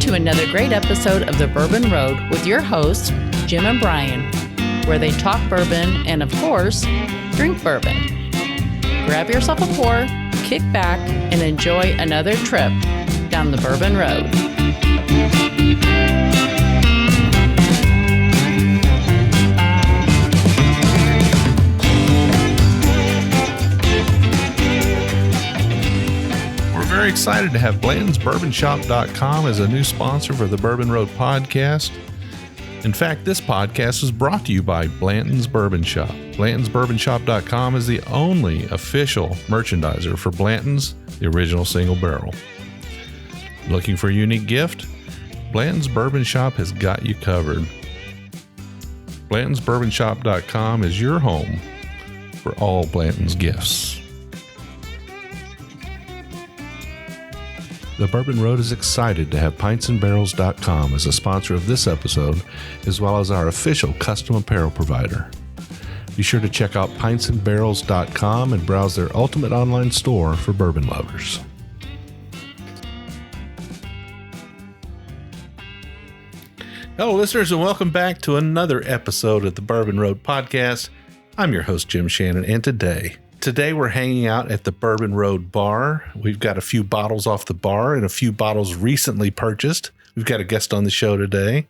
to another great episode of the Bourbon Road with your hosts, Jim and Brian, where they talk bourbon and, of course, drink bourbon. Grab yourself a pour, kick back, and enjoy another trip down the Bourbon Road. Very excited to have Blanton'sBourbonShop.com as a new sponsor for the Bourbon Road podcast. In fact, this podcast is brought to you by Blanton's Bourbon Shop. Blanton'sBourbonShop.com is the only official merchandiser for Blanton's, the original single barrel. Looking for a unique gift? Blanton's Bourbon Shop has got you covered. Blanton'sBourbonShop.com is your home for all Blanton's gifts. The Bourbon Road is excited to have pintsandbarrels.com as a sponsor of this episode, as well as our official custom apparel provider. Be sure to check out pintsandbarrels.com and browse their ultimate online store for bourbon lovers. Hello, listeners, and welcome back to another episode of the Bourbon Road podcast. I'm your host, Jim Shannon, and Today we're hanging out at the Bourbon Road Bar. We've got a few bottles off the bar and a few bottles recently purchased. We've got a guest on the show today.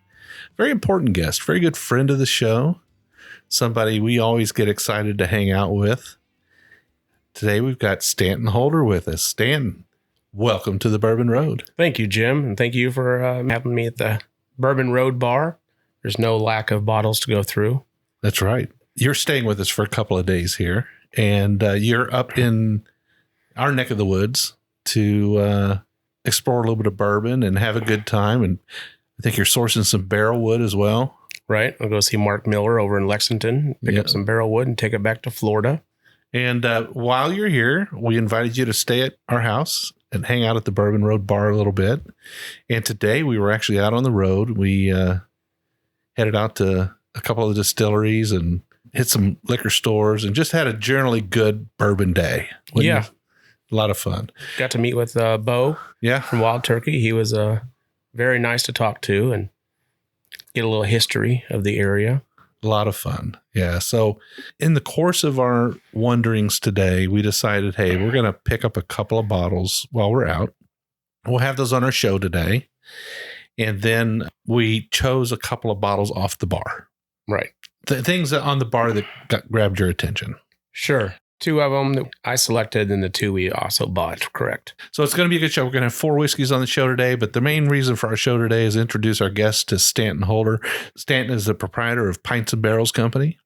Very important guest, very good friend of the show. Somebody we always get excited to hang out with. Today we've got Stanton Holder with us. Stanton, welcome to the Bourbon Road. Thank you, Jim, and thank you for having me at the Bourbon Road Bar. There's no lack of bottles to go through. That's right. You're staying with us for a couple of days here. And you're up in our neck of the woods to explore a little bit of bourbon and have a good time. And I think you're sourcing some barrel wood as well. Right. I'll go see Mark Miller over in Lexington, pick up some barrel wood and take it back to Florida. And while you're here, we invited you to stay at our house and hang out at the Bourbon Road Bar a little bit. And today we were actually out on the road. We headed out to a couple of the distilleries and hit some liquor stores and just had a generally good bourbon day. Yeah. A lot of fun. Got to meet with Bo from Wild Turkey. He was very nice to talk to and get a little history of the area. A lot of fun. Yeah. So in the course of our wanderings today, we decided, hey, we're going to pick up a couple of bottles while we're out. We'll have those on our show today. And then we chose a couple of bottles off the bar. Right. The things on the bar that grabbed your attention. Sure. Two of them that I selected and the two we also bought, correct. So it's going to be a good show. We're going to have 4 whiskeys on the show today, but the main reason for our show today is to introduce our guest to Stanton Holder. Stanton is the proprietor of Pints and Barrels Company.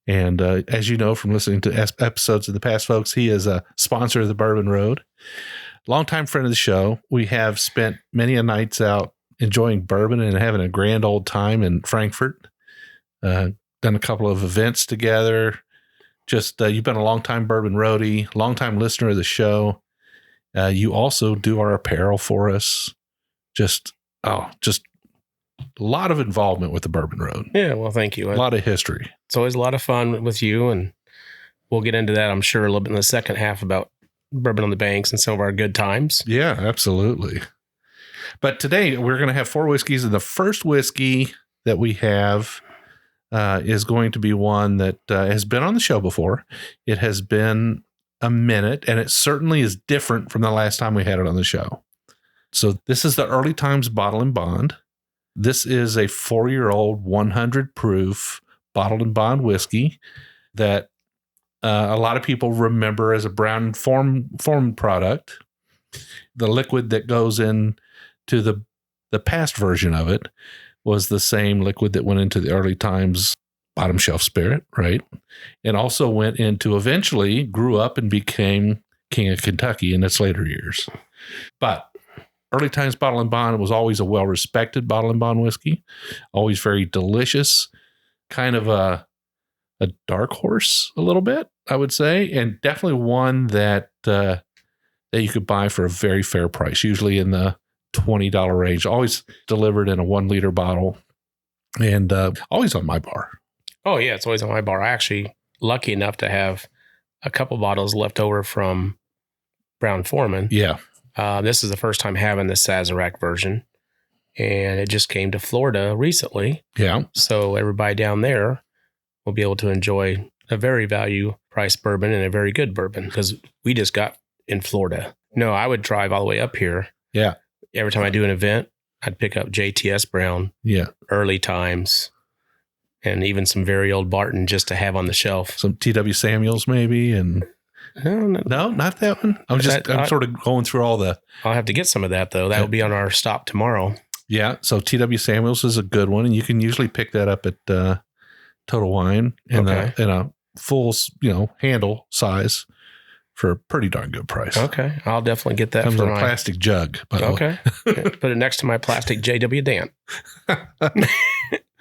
And as you know from listening to episodes of the past, folks, he is a sponsor of the Bourbon Road. Longtime friend of the show. We have spent many a nights out enjoying bourbon and having a grand old time in Frankfort. Done a couple of events together. Just you've been a longtime bourbon roadie, longtime listener of the show. You also do our apparel for us. Just a lot of involvement with the Bourbon Road. Yeah, well, thank you. A lot of history. It's always a lot of fun with you, and we'll get into that, I'm sure, a little bit in the second half about Bourbon on the Banks and some of our good times. Yeah, absolutely. But today we're going to have 4 whiskeys, and the first whiskey that we have is going to be one that has been on the show before. It has been a minute, and it certainly is different from the last time we had it on the show. So this is the Early Times Bottle and Bond. This is a 4-year-old 100 proof bottled and bond whiskey that a lot of people remember as a brown form product. The liquid that goes in to the past version of it was the same liquid that went into the Early Times bottom shelf spirit, right? And also went into, eventually grew up and became King of Kentucky in its later years. But Early Times Bottle and Bond was always a well-respected bottle and bond whiskey, always very delicious, kind of a dark horse a little bit, I would say, and definitely one that you could buy for a very fair price, usually in the $20 range, always delivered in a 1 liter bottle and always on my bar. Oh yeah. It's always on my bar. I actually lucky enough to have a couple bottles left over from Brown Foreman. Yeah. This is the first time having the Sazerac version. and it just came to Florida recently. Yeah. So everybody down there will be able to enjoy a very value price bourbon and a very good bourbon because we just got in Florida. No, I would drive all the way up here. Yeah. Every time I do an event, I'd pick up JTS Brown. Yeah. Early times. And even some very old Barton just to have on the shelf. Some T.W. Samuels maybe. And no, not that one. I'm sort of going through all the. I'll have to get some of that though. That will be on our stop tomorrow. Yeah. So T.W. Samuels is a good one. And you can usually pick that up at Total Wine in a full, handle size for a pretty darn good price. Okay. I'll definitely get that. Comes in a plastic jug. Okay. Put it next to my plastic J.W. Dant.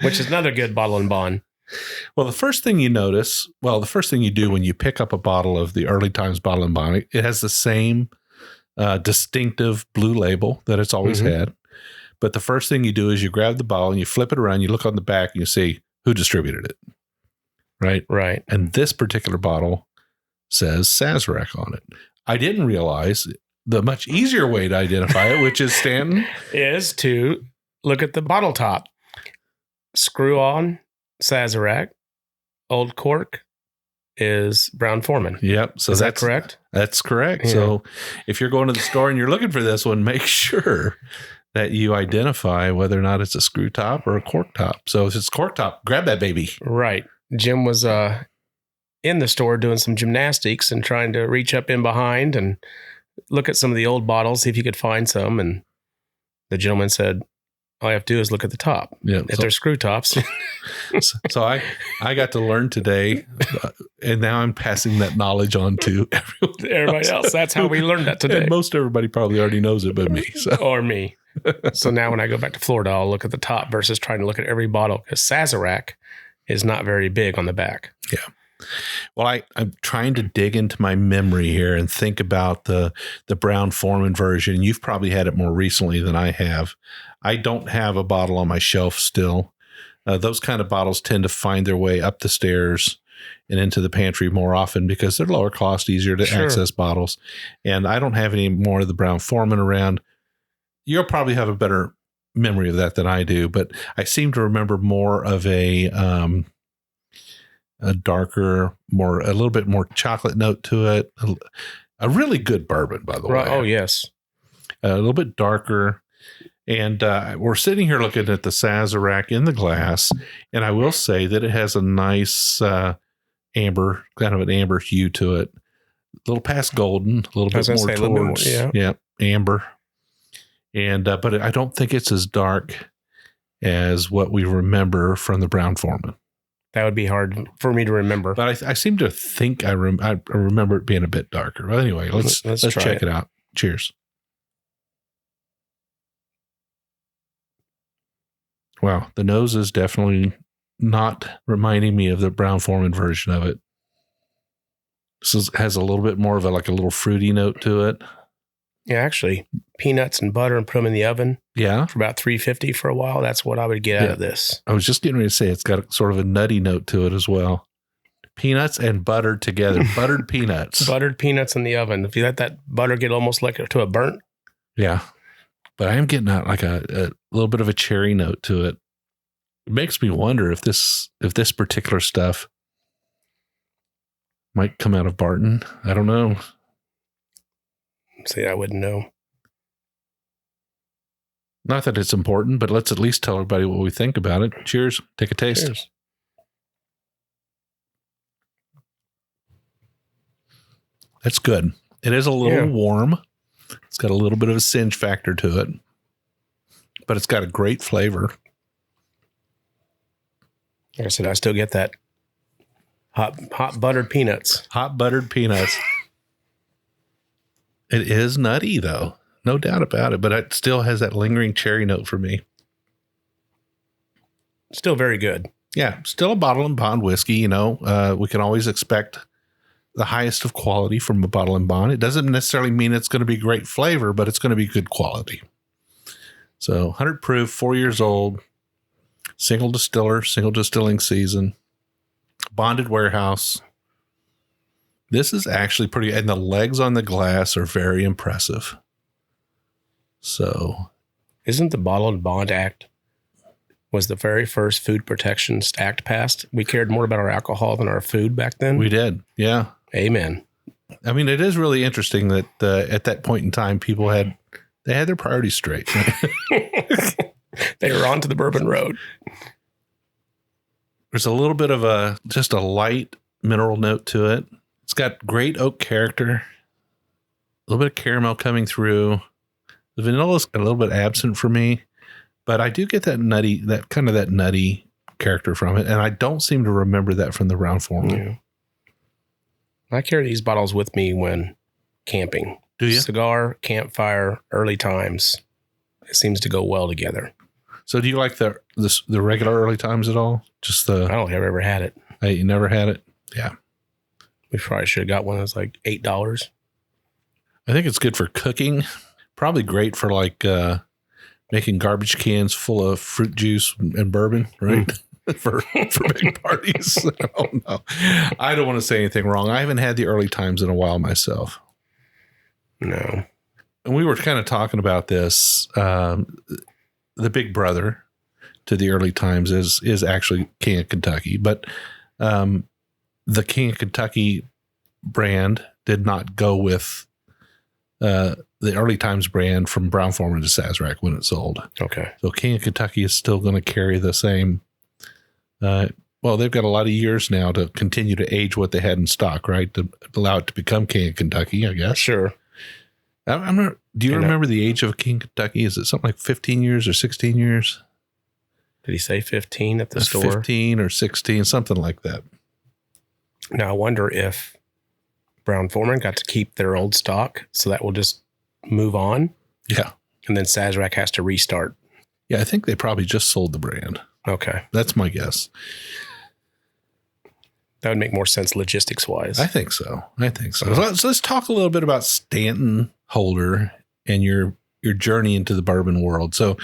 Which is another good bottle and bond. Well, the first thing you do when you pick up a bottle of the Early Times Bottle and Bond, it has the same distinctive blue label that it's always had. But the first thing you do is you grab the bottle and you flip it around, you look on the back and you see who distributed it. Right? Right. And this particular bottle says Sazerac on it. I didn't realize the much easier way to identify it, which is Stanton, is to look at the bottle top. Screw on Sazerac. Old cork is Brown-Forman. Yep. So is that correct? That's correct. Yeah. So if you're going to the store and you're looking for this one, make sure that you identify whether or not it's a screw top or a cork top. So if it's cork top, grab that baby. Right. Jim was in the store doing some gymnastics and trying to reach up in behind and look at some of the old bottles, see if he could find some. And the gentleman said, all you have to do is look at the top. Yeah, if they're screw tops. So I got to learn today, and now I'm passing that knowledge on to everybody else. That's how we learned that today. And most everybody probably already knows it but me. So. Or me. So now when I go back to Florida, I'll look at the top versus trying to look at every bottle because Sazerac is not very big on the back. Yeah. Well, I'm trying to dig into my memory here and think about the Brown-Forman version. You've probably had it more recently than I have. I don't have a bottle on my shelf still. Those kind of bottles tend to find their way up the stairs and into the pantry more often because they're lower cost, easier to access bottles. And I don't have any more of the Brown-Forman around. You'll probably have a better memory of that than I do, but I seem to remember more of a darker, a little bit more chocolate note to it. A really good bourbon, by the way. Oh, yes. A little bit darker. And we're sitting here looking at the Sazerac in the glass, and I will say that it has a nice amber, kind of an amber hue to it. A little past golden, a little bit more towards amber. And but I don't think it's as dark as what we remember from the Brown-Forman. That would be hard for me to remember. But I seem to think I remember it being a bit darker. But anyway, let's check it out. Cheers. Wow, the nose is definitely not reminding me of the Brown-Forman version of it. This has a little bit more of a little fruity note to it. Yeah, actually, peanuts and butter and put them in the oven. Yeah. For about 350 for a while. That's what I would get out of this. I was just getting ready to say it's got sort of a nutty note to it as well. Peanuts and butter together. Buttered peanuts. Buttered peanuts in the oven. If you let that butter get almost like to a burnt. Yeah. But I am getting out like a little bit of a cherry note to it. It makes me wonder if this particular stuff might come out of Barton. I don't know. See, I wouldn't know. Not that it's important, but let's at least tell everybody what we think about it. Cheers. Take a taste. Cheers. That's good. It is a little warm. It's got a little bit of a singe factor to it, but it's got a great flavor. Like I said, I still get that hot buttered peanuts. Hot buttered peanuts. It is nutty, though. No doubt about it, but it still has that lingering cherry note for me. Still very good. Yeah, still a bottle and bond whiskey. We can always expect the highest of quality from a bottle and bond. It doesn't necessarily mean it's going to be great flavor, but it's going to be good quality. So 100 proof, 4 years old, single distiller, single distilling season, bonded warehouse. This is actually pretty, and the legs on the glass are very impressive. So Isn't the Bottled Bond Act was the very first food protection act passed? We cared more about our alcohol than our food back then. We did. Yeah. Amen. I mean, it is really interesting that at that point in time, people had their priorities straight. They were on to the Bourbon Road. There's a little bit of just a light mineral note to it. It's got great oak character, a little bit of caramel coming through. The vanilla is a little bit absent for me, but I do get that nutty character from it. And I don't seem to remember that from the Brown-Forman. Yeah. I carry these bottles with me when camping. Do you? Cigar, campfire, early times. It seems to go well together. So do you like the regular early times at all? Just I don't think I've ever had it. You never had it? Yeah. We probably should have got one that was like $8. I think it's good for cooking. Probably great for like making garbage cans full of fruit juice and bourbon, right? for big parties. I don't know. I don't want to say anything wrong. I haven't had the early times in a while myself. No. And we were kind of talking about this. The big brother to the early times is actually King of Kentucky, but the King of Kentucky brand did not go with the early times brand from Brown-Forman to Sazerac when it sold. Okay. So King of Kentucky is still going to carry the same. Well, they've got a lot of years now to continue to age what they had in stock, right? To allow it to become King of Kentucky, I guess. Sure. I'm not. Do you remember the age of King of Kentucky? Is it something like 15 years or 16 years? Did he say 15 at the store? 15 or 16, something like that. Now, I wonder if Brown-Forman got to keep their old stock, so that will just move on. Yeah. And then Sazerac has to restart. Yeah, I think they probably just sold the brand. Okay. That's my guess. That would make more sense logistics-wise. I think so. So let's talk a little bit about Stanton Holder and your journey into the bourbon world. So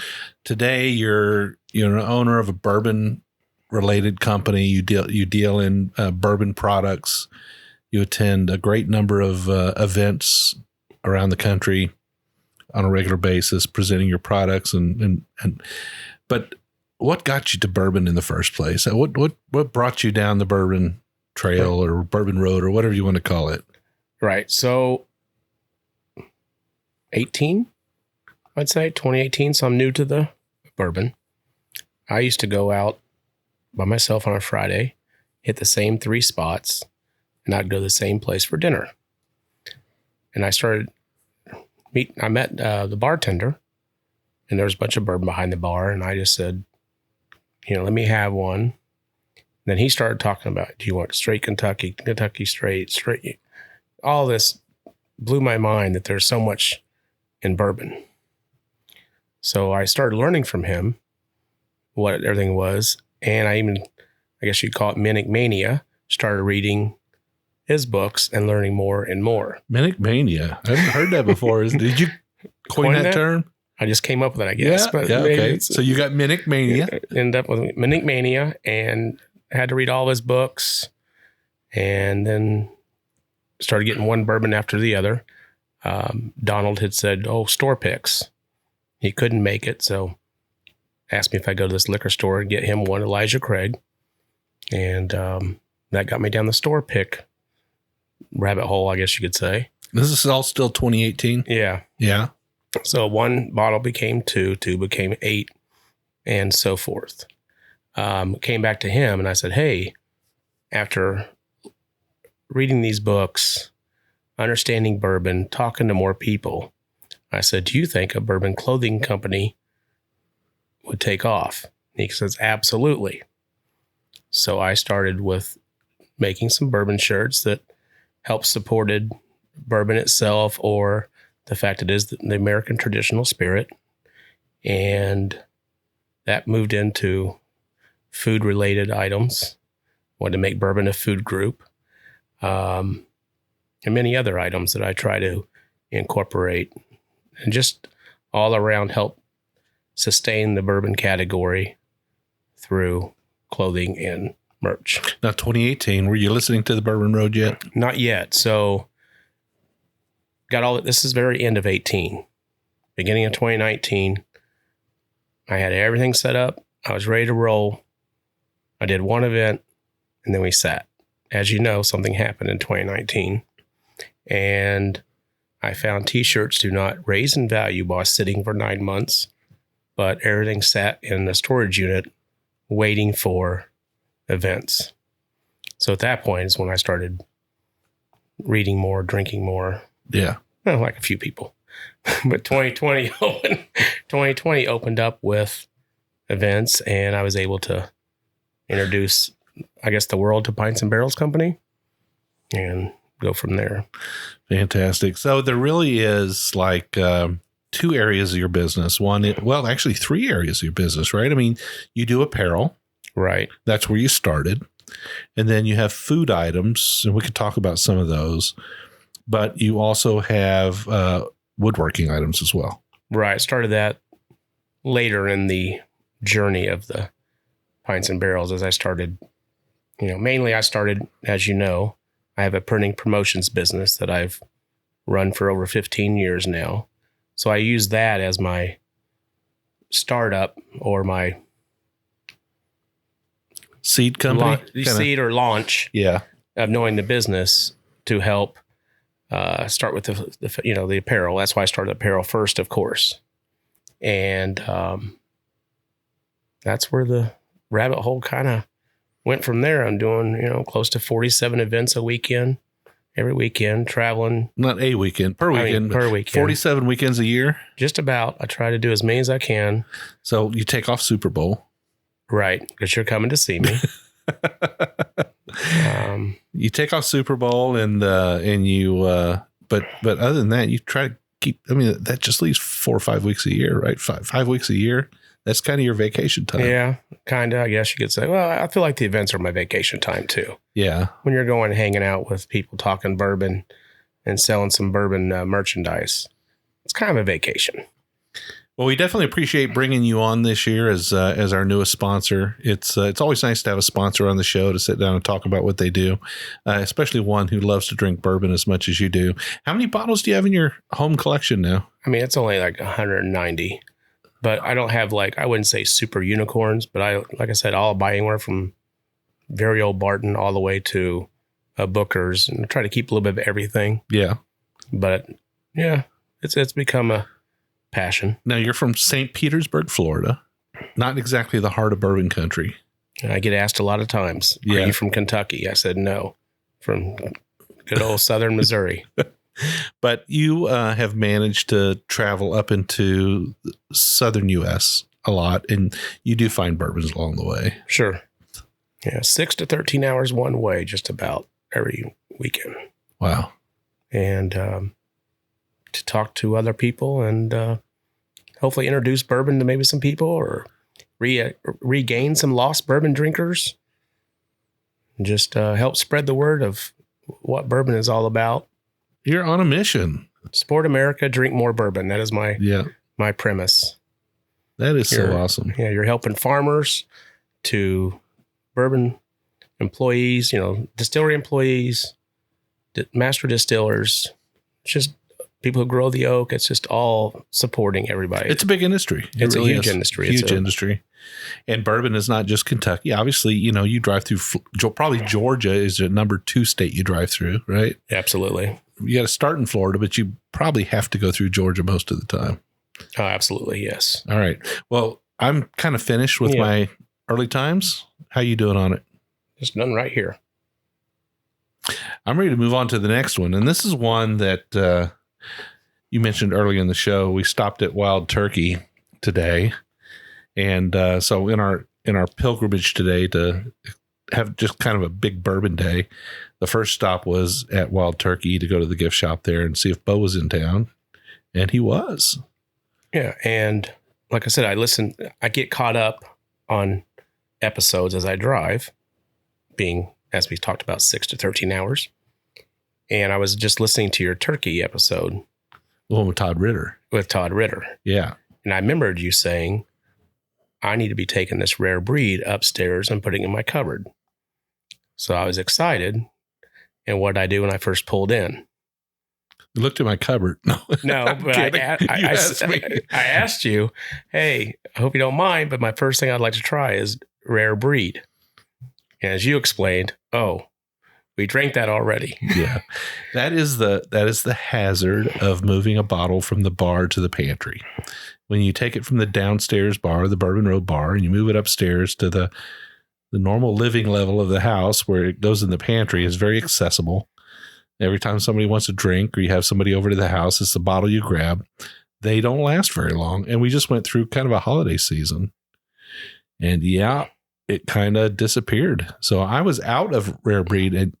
today you're an owner of a bourbon related company. You deal in bourbon products. You attend a great number of events around the country on a regular basis, presenting your products but what got you to bourbon in the first place? What brought you down the bourbon trail or bourbon road or whatever you want to call it? Right. So 18, I'd say 2018. So I'm new to the bourbon. I used to go out by myself on a Friday, hit the same 3 spots, and I'd go to the same place for dinner. And I met the bartender, and there was a bunch of bourbon behind the bar. And I just said, let me have one. And then he started talking about, do you want straight Kentucky straight? All this blew my mind that there's so much in bourbon. So I started learning from him what everything was. And I guess you'd call it Minic Mania, started reading his books and learning more and more. Minic Mania. I haven't heard that before. Did you coin that term? I just came up with it, I guess. Yeah, okay. So you got Minic Mania. Ended up with Minic Mania and had to read all his books, and then started getting one bourbon after the other. Donald had said, store picks. He couldn't make it, so asked me if I'd go to this liquor store and get him one Elijah Craig. And that got me down the store pick rabbit hole, I guess you could say. This is all still 2018? Yeah. Yeah. So 1 bottle became 2, 2 became 8, and so forth. Came back to him and I said, hey, after reading these books, understanding bourbon, talking to more people, I said, do you think a bourbon clothing company would take off? And he says, absolutely. So I started with making some bourbon shirts that helped supported bourbon itself, or the fact it is the American traditional spirit. And that moved into food related items. Wanted to make bourbon a food group. And many other items that I try to incorporate and just all around help sustain the bourbon category through clothing and merch. Now, 2018, were you listening to the Bourbon Road yet? Not yet. So got all this is very end of 18, beginning of 2019. I had everything set up. I was ready to roll. I did one event, and then we sat. As you know, something happened in 2019, and I found T-shirts do not raise in value while sitting for 9 months, but everything sat in the storage unit waiting for events. So at that point is when I started reading more, drinking more. Yeah. Well, like a few people. But 2020 opened up with events, and I was able to introduce, I guess, the world to Pints and Barrels Company and go from there. Fantastic. So there really is like two areas of your business. Actually 3 areas of your business, right? I mean, you do apparel. Right. That's where you started. And then you have food items, and we could talk about some of those. But you also have woodworking items as well. Right. Started that later in the journey of the Pints and Barrels as I started, mainly I started, as you know, I have a printing promotions business that I've run for over 15 years now. So I use that as my startup or my seed company? Seed or launch of knowing the business to help start with the apparel. That's why I started apparel first, of course. And that's where the rabbit hole kind of went from there. I'm doing, close to 47 events every weekend, traveling. Not a weekend, per weekend. Per weekend. 47 weekends a year? Just about. I try to do as many as I can. So you take off Super Bowl. Right, because you're coming to see me. You take off Super Bowl and you, but other than that, you try to keep, that just leaves 4 or 5 weeks a year, right? Five weeks a year. That's kind of your vacation time. Yeah, kind of, I guess you could say. Well, I feel like the events are my vacation time too. Yeah. When you're going hanging out with people talking bourbon and selling some bourbon merchandise, it's kind of a vacation. Well, we definitely appreciate bringing you on this year as our newest sponsor. It's always nice to have a sponsor on the show to sit down and talk about what they do, especially one who loves to drink bourbon as much as you do. How many bottles do you have in your home collection now? It's only like 190, but I don't have I wouldn't say super unicorns, but like I said, I'll buy anywhere from very old Barton all the way to Booker's, and I try to keep a little bit of everything. Yeah. But yeah, it's become a passion. Now you're from St. Petersburg, Florida, not exactly the heart of bourbon country. I get asked a lot of times, Are you from Kentucky? I said, no, from good old Southern Missouri. But you have managed to travel up into Southern U.S. a lot, and you do find bourbons along the way. Sure. Yeah. 6 to 13 hours one way, just about every weekend. Wow. And, to talk to other people and hopefully introduce bourbon to maybe some people or regain some lost bourbon drinkers. Just help spread the word of what bourbon is all about. You're on a mission. Support America, drink more bourbon. That is my premise. That is so awesome. Yeah, you're helping farmers to bourbon employees, distillery employees, master distillers, just people who grow the oak. It's just all supporting everybody. It's a big industry. It's a huge industry. Huge industry. And bourbon is not just Kentucky. Obviously, you drive through, probably Georgia is the number 2 state you drive through, right? Absolutely. You got to start in Florida, but you probably have to go through Georgia most of the time. Oh, absolutely. Yes. All right. Well, I'm kind of finished with my early times. How you doing on it? Just done right here. I'm ready to move on to the next one. And this is one that you mentioned early in the show. We stopped at Wild Turkey today. And so in our pilgrimage today to have just kind of a big bourbon day, the first stop was at Wild Turkey to go to the gift shop there and see if Bo was in town. And he was. Yeah. And like I said, I get caught up on episodes as I drive, being, as we talked about, 6 to 13 hours. And I was just listening to your turkey episode. The one with Todd Ritter. Yeah. And I remembered you saying, I need to be taking this rare breed upstairs and putting it in my cupboard. So I was excited. And what did I do when I first pulled in? You looked at my cupboard. No, but I asked you, hey, I hope you don't mind, but my first thing I'd like to try is rare breed. And as you explained, we drank that already. Yeah. That is the hazard of moving a bottle from the bar to the pantry. When you take it from the downstairs bar, the Bourbon Road Bar, and you move it upstairs to the normal living level of the house where it goes in the pantry, is very accessible. Every time somebody wants a drink or you have somebody over to the house, it's the bottle you grab. They don't last very long. And we just went through kind of a holiday season. And it kind of disappeared. So I was out of rare breed, and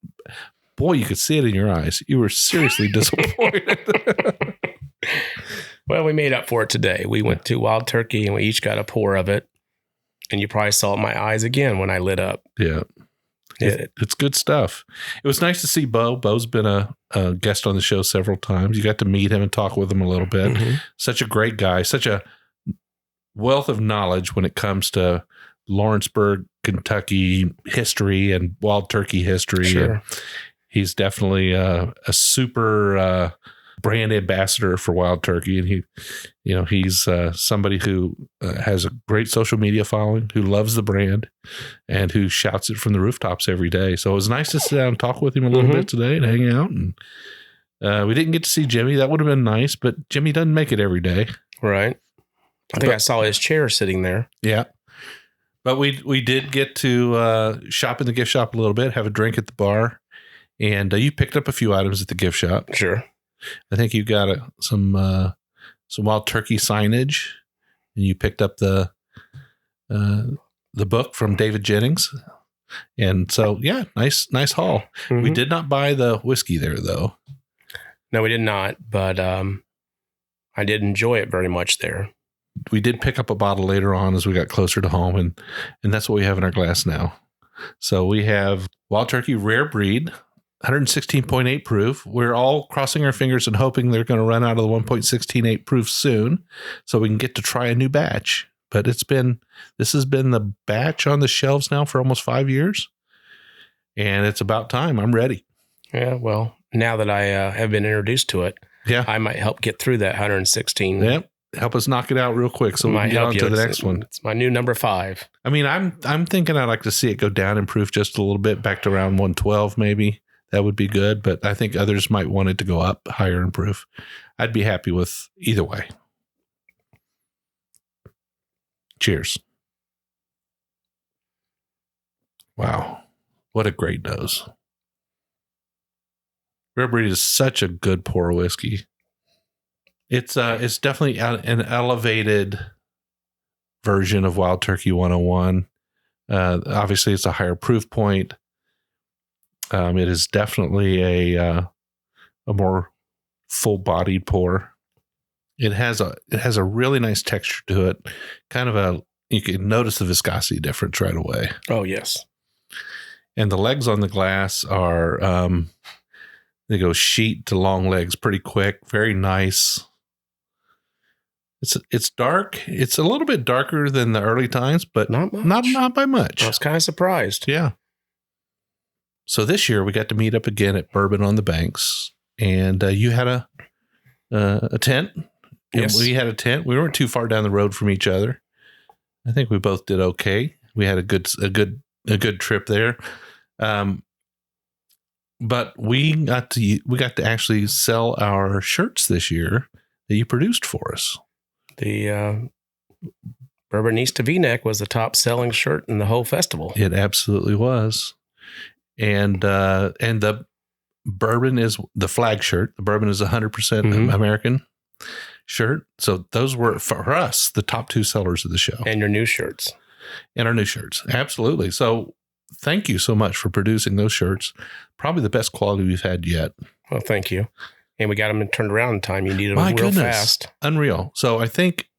boy, you could see it in your eyes. You were seriously disappointed. Well, we made up for it today. We went to Wild Turkey and we each got a pour of it. And you probably saw it in my eyes again when I lit up. Yeah. It's good stuff. It was nice to see Bo. Bo's been a guest on the show several times. You got to meet him and talk with him a little bit. Mm-hmm. Such a great guy. Such a wealth of knowledge when it comes to Lawrenceburg, Kentucky history and Wild Turkey history. Sure. And he's definitely a super brand ambassador for Wild Turkey. And he's somebody who has a great social media following, who loves the brand and who shouts it from the rooftops every day. So it was nice to sit down and talk with him a little bit today and hang out. And we didn't get to see Jimmy. That would have been nice, but Jimmy doesn't make it every day. Right. I saw his chair sitting there. Yeah. But we did get to shop in the gift shop a little bit, have a drink at the bar, and you picked up a few items at the gift shop. Sure. I think you got some Wild Turkey signage, and you picked up the book from David Jennings, and so nice haul. Mm-hmm. We did not buy the whiskey there though. No, we did not, but I did enjoy it very much there. We did pick up a bottle later on as we got closer to home, and that's what we have in our glass now. So we have Wild Turkey Rare Breed, 116.8 proof. We're all crossing our fingers and hoping they're going to run out of the 1.168 proof soon so we can get to try a new batch. But this has been the batch on the shelves now for almost 5 years, and it's about time. I'm ready. Yeah, well, now that I have been introduced to it, I might help get through that 116. Yep. Help us knock it out real quick so we can get on to the next one. It's my new number 5. I mean, I'm thinking I'd like to see it go down in proof just a little bit, back to around 112 maybe. That would be good, but I think others might want it to go up higher in proof. I'd be happy with either way. Cheers. Wow. What a great nose. Rare Breed is such a good pour whiskey. It's definitely an elevated version of Wild Turkey 101. Obviously, it's a higher proof point. It is definitely a more full-bodied pour. It has a really nice texture to it. You can notice the viscosity difference right away. Oh yes, and the legs on the glass are they go sheet to long legs pretty quick. Very nice. It's dark. It's a little bit darker than the early times, but not by much. I was kind of surprised. Yeah. So this year we got to meet up again at Bourbon on the Banks, and you had a tent. Yes, we had a tent. We weren't too far down the road from each other. I think we both did okay. We had a good trip there. But we got to actually sell our shirts this year that you produced for us. The Bourbonista V-neck was the top selling shirt in the whole festival. It absolutely was. And the bourbon is the flag shirt. The bourbon is 100% American shirt. So those were, for us, the top 2 sellers of the show. And your new shirts. And our new shirts. Absolutely. So thank you so much for producing those shirts. Probably the best quality we've had yet. Well, thank you. And we got them turned around in time. You needed them real fast. Unreal. So I think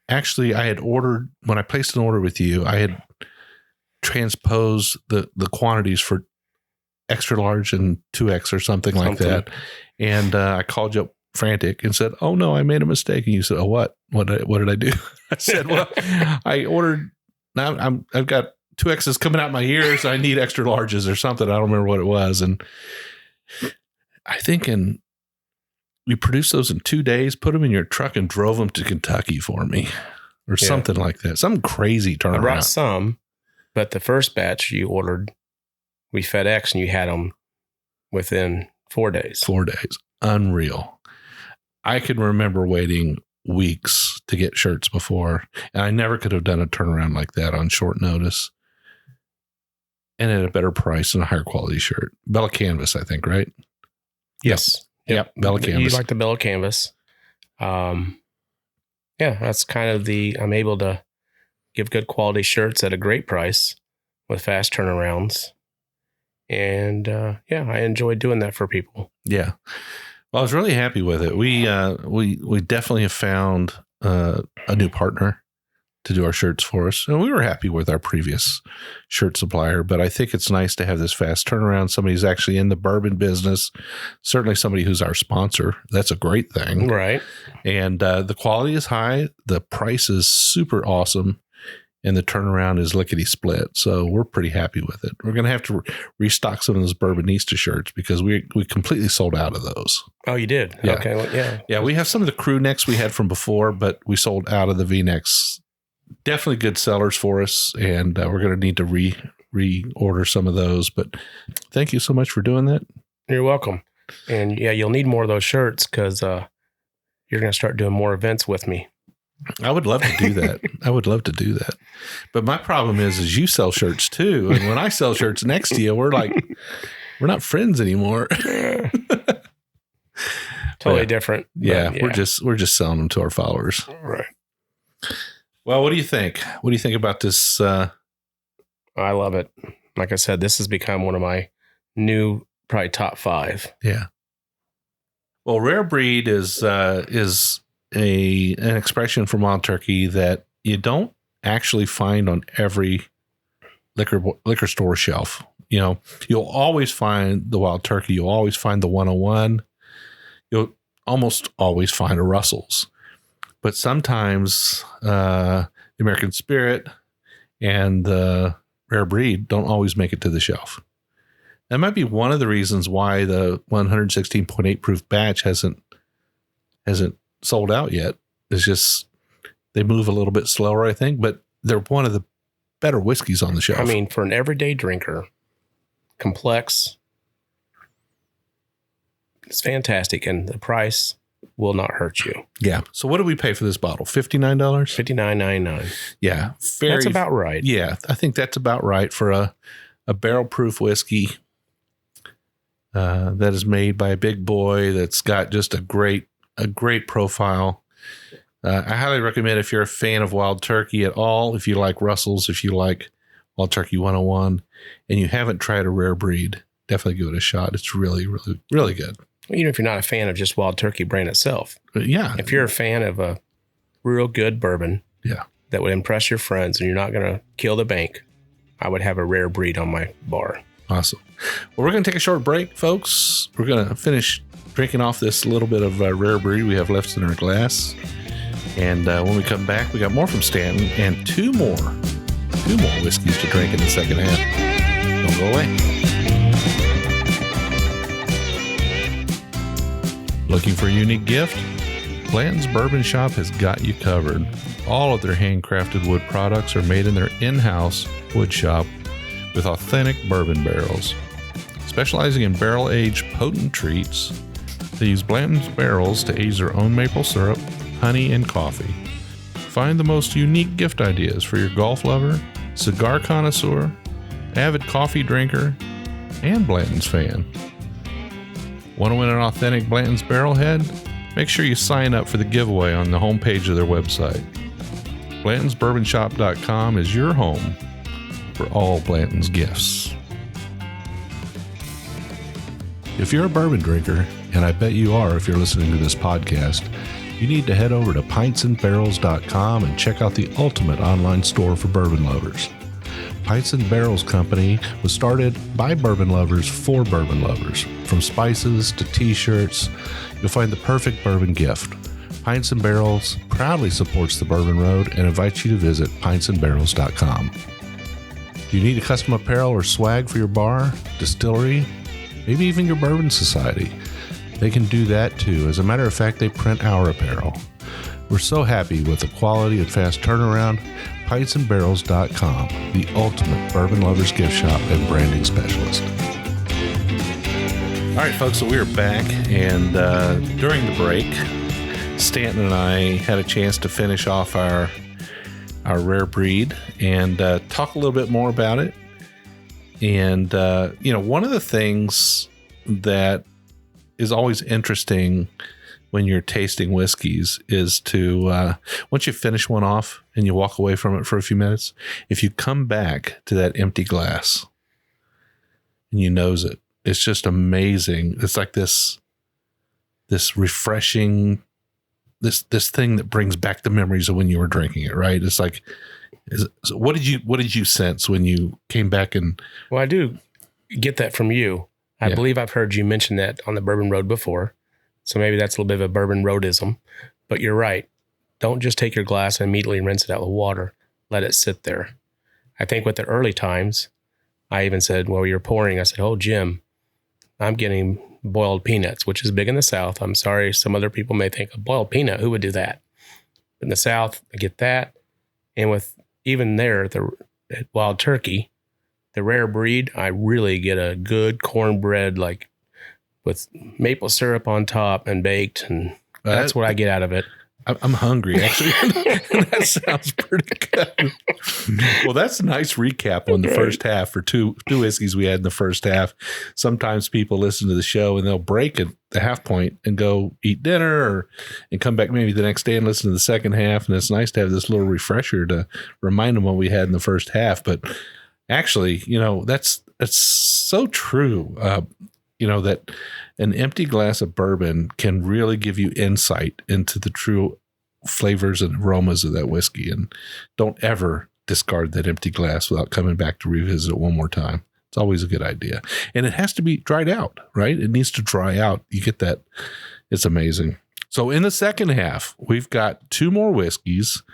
actually I had ordered, when I placed an order with you, I had transposed the quantities for extra large and 2X or something like that. And I called you up frantic and said, "Oh no, I made a mistake." And you said, "Oh, what did I do?" I said, "Well, I ordered, now I've got 2Xs coming out my ears. I need extra larges or something." I don't remember what it was. And I think we produced those in 2 days, put them in your truck and drove them to Kentucky for me or something like that. Something crazy turnaround. I brought some, but the first batch you ordered, we FedEx and you had them within 4 days. 4 days. Unreal. I can remember waiting weeks to get shirts before, and I never could have done a turnaround like that on short notice and at a better price and a higher quality shirt. Bella Canvas, I think, right? Yes. Yep. Bella Canvas. You like the Bella Canvas. That's kind of I'm able to give good quality shirts at a great price with fast turnarounds. And I enjoy doing that for people. Yeah. Well, I was really happy with it. We definitely have found a new partner to do our shirts for us. And we were happy with our previous shirt supplier, but I think it's nice to have this fast turnaround. Somebody who's actually in the bourbon business, certainly somebody who's our sponsor. That's a great thing. Right. And the quality is high. The price is super awesome. And the turnaround is lickety split. So we're pretty happy with it. We're going to have to restock some of those Bourbonista shirts because we completely sold out of those. Oh, you did? Yeah. Okay. Well, yeah. Yeah. We have some of the crew necks we had from before, but we sold out of the V-necks. Definitely good sellers for us. And we're going to need to reorder some of those. But thank you so much for doing that. You're welcome. And you'll need more of those shirts because you're going to start doing more events with me. I would love to do that. But my problem is you sell shirts too. And when I sell shirts next to you, we're not friends anymore. Totally different. Yeah, we're just selling them to our followers. Right. Well, what do you think? What do you think about this? I love it. Like I said, this has become one of my new probably top 5. Yeah. Well, rare breed is an expression from Wild Turkey that you don't actually find on every liquor store shelf. You know, you'll always find the Wild Turkey. You'll always find the 101. You'll almost always find a Russell's. But sometimes the American Spirit and the rare breed don't always make it to the shelf. That might be one of the reasons why the 116.8 proof batch hasn't sold out yet. It's just they move a little bit slower, I think, but they're one of the better whiskeys on the shelf. I mean, for an everyday drinker, complex, it's fantastic, and the price will not hurt you. Yeah. So what do we pay for this bottle? $59? $59.99. Yeah. That's about right. Yeah. I think that's about right for a barrel proof whiskey that is made by a big boy that's got just a great profile. I highly recommend if you're a fan of Wild Turkey at all, if you like Russell's, if you like Wild Turkey 101, and you haven't tried a rare breed, definitely give it a shot. It's really, really, really good. Even if you're not a fan of just Wild Turkey brand itself. Yeah. If you're a fan of a real good bourbon that would impress your friends and you're not going to kill the bank, I would have a rare breed on my bar. Awesome. Well, we're going to take a short break, folks. We're going to finish drinking off this little bit of rare breed we have left in our glass. And when we come back, we got more from Stanton and two more whiskeys to drink in the second half. Don't go away. Looking for a unique gift? Blanton's Bourbon Shop has got you covered. All of their handcrafted wood products are made in their in-house wood shop with authentic bourbon barrels. Specializing in barrel-aged potent treats, they use Blanton's barrels to age their own maple syrup, honey, and coffee. Find the most unique gift ideas for your golf lover, cigar connoisseur, avid coffee drinker, and Blanton's fan. Want to win an authentic Blanton's Barrelhead? Make sure you sign up for the giveaway on the homepage of their website. BlantonsBourbonShop.com is your home for all Blanton's gifts. If you're a bourbon drinker, and I bet you are if you're listening to this podcast, you need to head over to pintsandbarrels.com and check out the ultimate online store for bourbon lovers. Pints and Barrels Company was started by bourbon lovers for bourbon lovers. From spices to t-shirts, you'll find the perfect bourbon gift. Pints and Barrels proudly supports the Bourbon Road and invites you to visit pintsandbarrels.com. Do you need a custom apparel or swag for your bar, distillery, maybe even your bourbon society. They can do that too. As a matter of fact, they print our apparel. We're so happy with the quality and fast turnaround. Pintsandbarrels.com, the ultimate bourbon lovers gift shop and branding specialist. All right, folks, so we're back, and during the break, Stanton and I had a chance to finish off our rare breed and talk a little bit more about it. And, one of the things that is always interesting when you're tasting whiskeys is to, once you finish one off and you walk away from it for a few minutes, if you come back to that empty glass and you nose it, it's just amazing. It's like this refreshing, this thing that brings back the memories of when you were drinking it, right? It's like, so what did you sense when you came back? And well, I do get that from you. I believe I've heard you mention that on the Bourbon Road before. So maybe that's a little bit of a Bourbon Roadism, but you're right. Don't just take your glass and immediately rinse it out with water. Let it sit there. I think with the early times, I even said, while you're pouring, I said, "Oh, Jim, I'm getting boiled peanuts," which is big in the South. I'm sorry. Some other people may think a boiled peanut, who would do that? In the South, I get that. And with even there, the wild turkey, the rare breed, I really get a good cornbread, like with maple syrup on top and baked. And that's what I get out of it. I'm hungry, actually. That sounds pretty good. Well, that's a nice recap on the first half for two whiskeys we had in the first half. Sometimes people listen to the show and they'll break at the half point and go eat dinner and come back maybe the next day and listen to the second half. And it's nice to have this little refresher to remind them what we had in the first half. But actually, that's so true. That an empty glass of bourbon can really give you insight into the true flavors and aromas of that whiskey. And don't ever discard that empty glass without coming back to revisit it one more time. It's always a good idea. And it has to be dried out, right? It needs to dry out. You get that. It's amazing. So in the second half, we've got two more whiskeys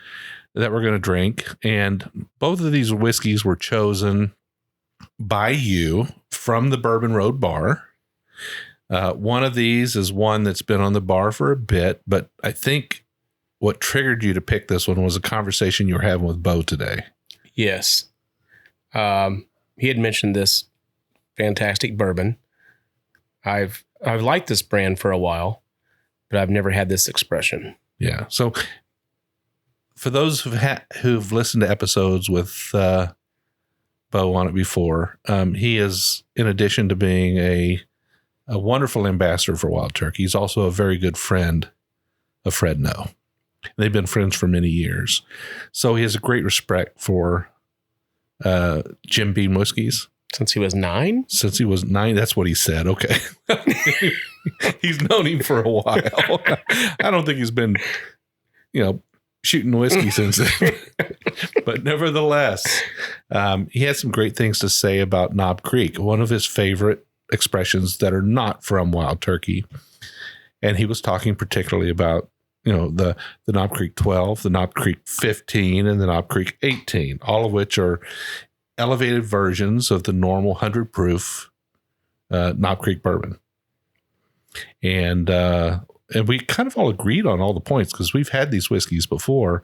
that we're going to drink. And both of these whiskeys were chosen by you from the Bourbon Road Bar. One of these is one that's been on the bar for a bit, but I think what triggered you to pick this one was a conversation you were having with Bo today. Yes. He had mentioned this fantastic bourbon. I've liked this brand for a while, but I've never had this expression. Yeah. So for those who've listened to episodes with Bo on it before, he is, in addition to being a wonderful ambassador for Wild Turkey, he's also a very good friend of Fred No. They've been friends for many years. So he has a great respect for Jim Beam whiskeys. Since he was 9? Since he was 9, that's what he said. Okay. He's known him for a while. I don't think he's been, shooting whiskey since then. But nevertheless, he had some great things to say about Knob Creek, one of his favorite expressions that are not from Wild Turkey. And he was talking particularly about, the Knob Creek 12, the Knob Creek 15, and the Knob Creek 18, all of which are elevated versions of the normal 100 proof Knob Creek bourbon. And we kind of all agreed on all the points because we've had these whiskeys before,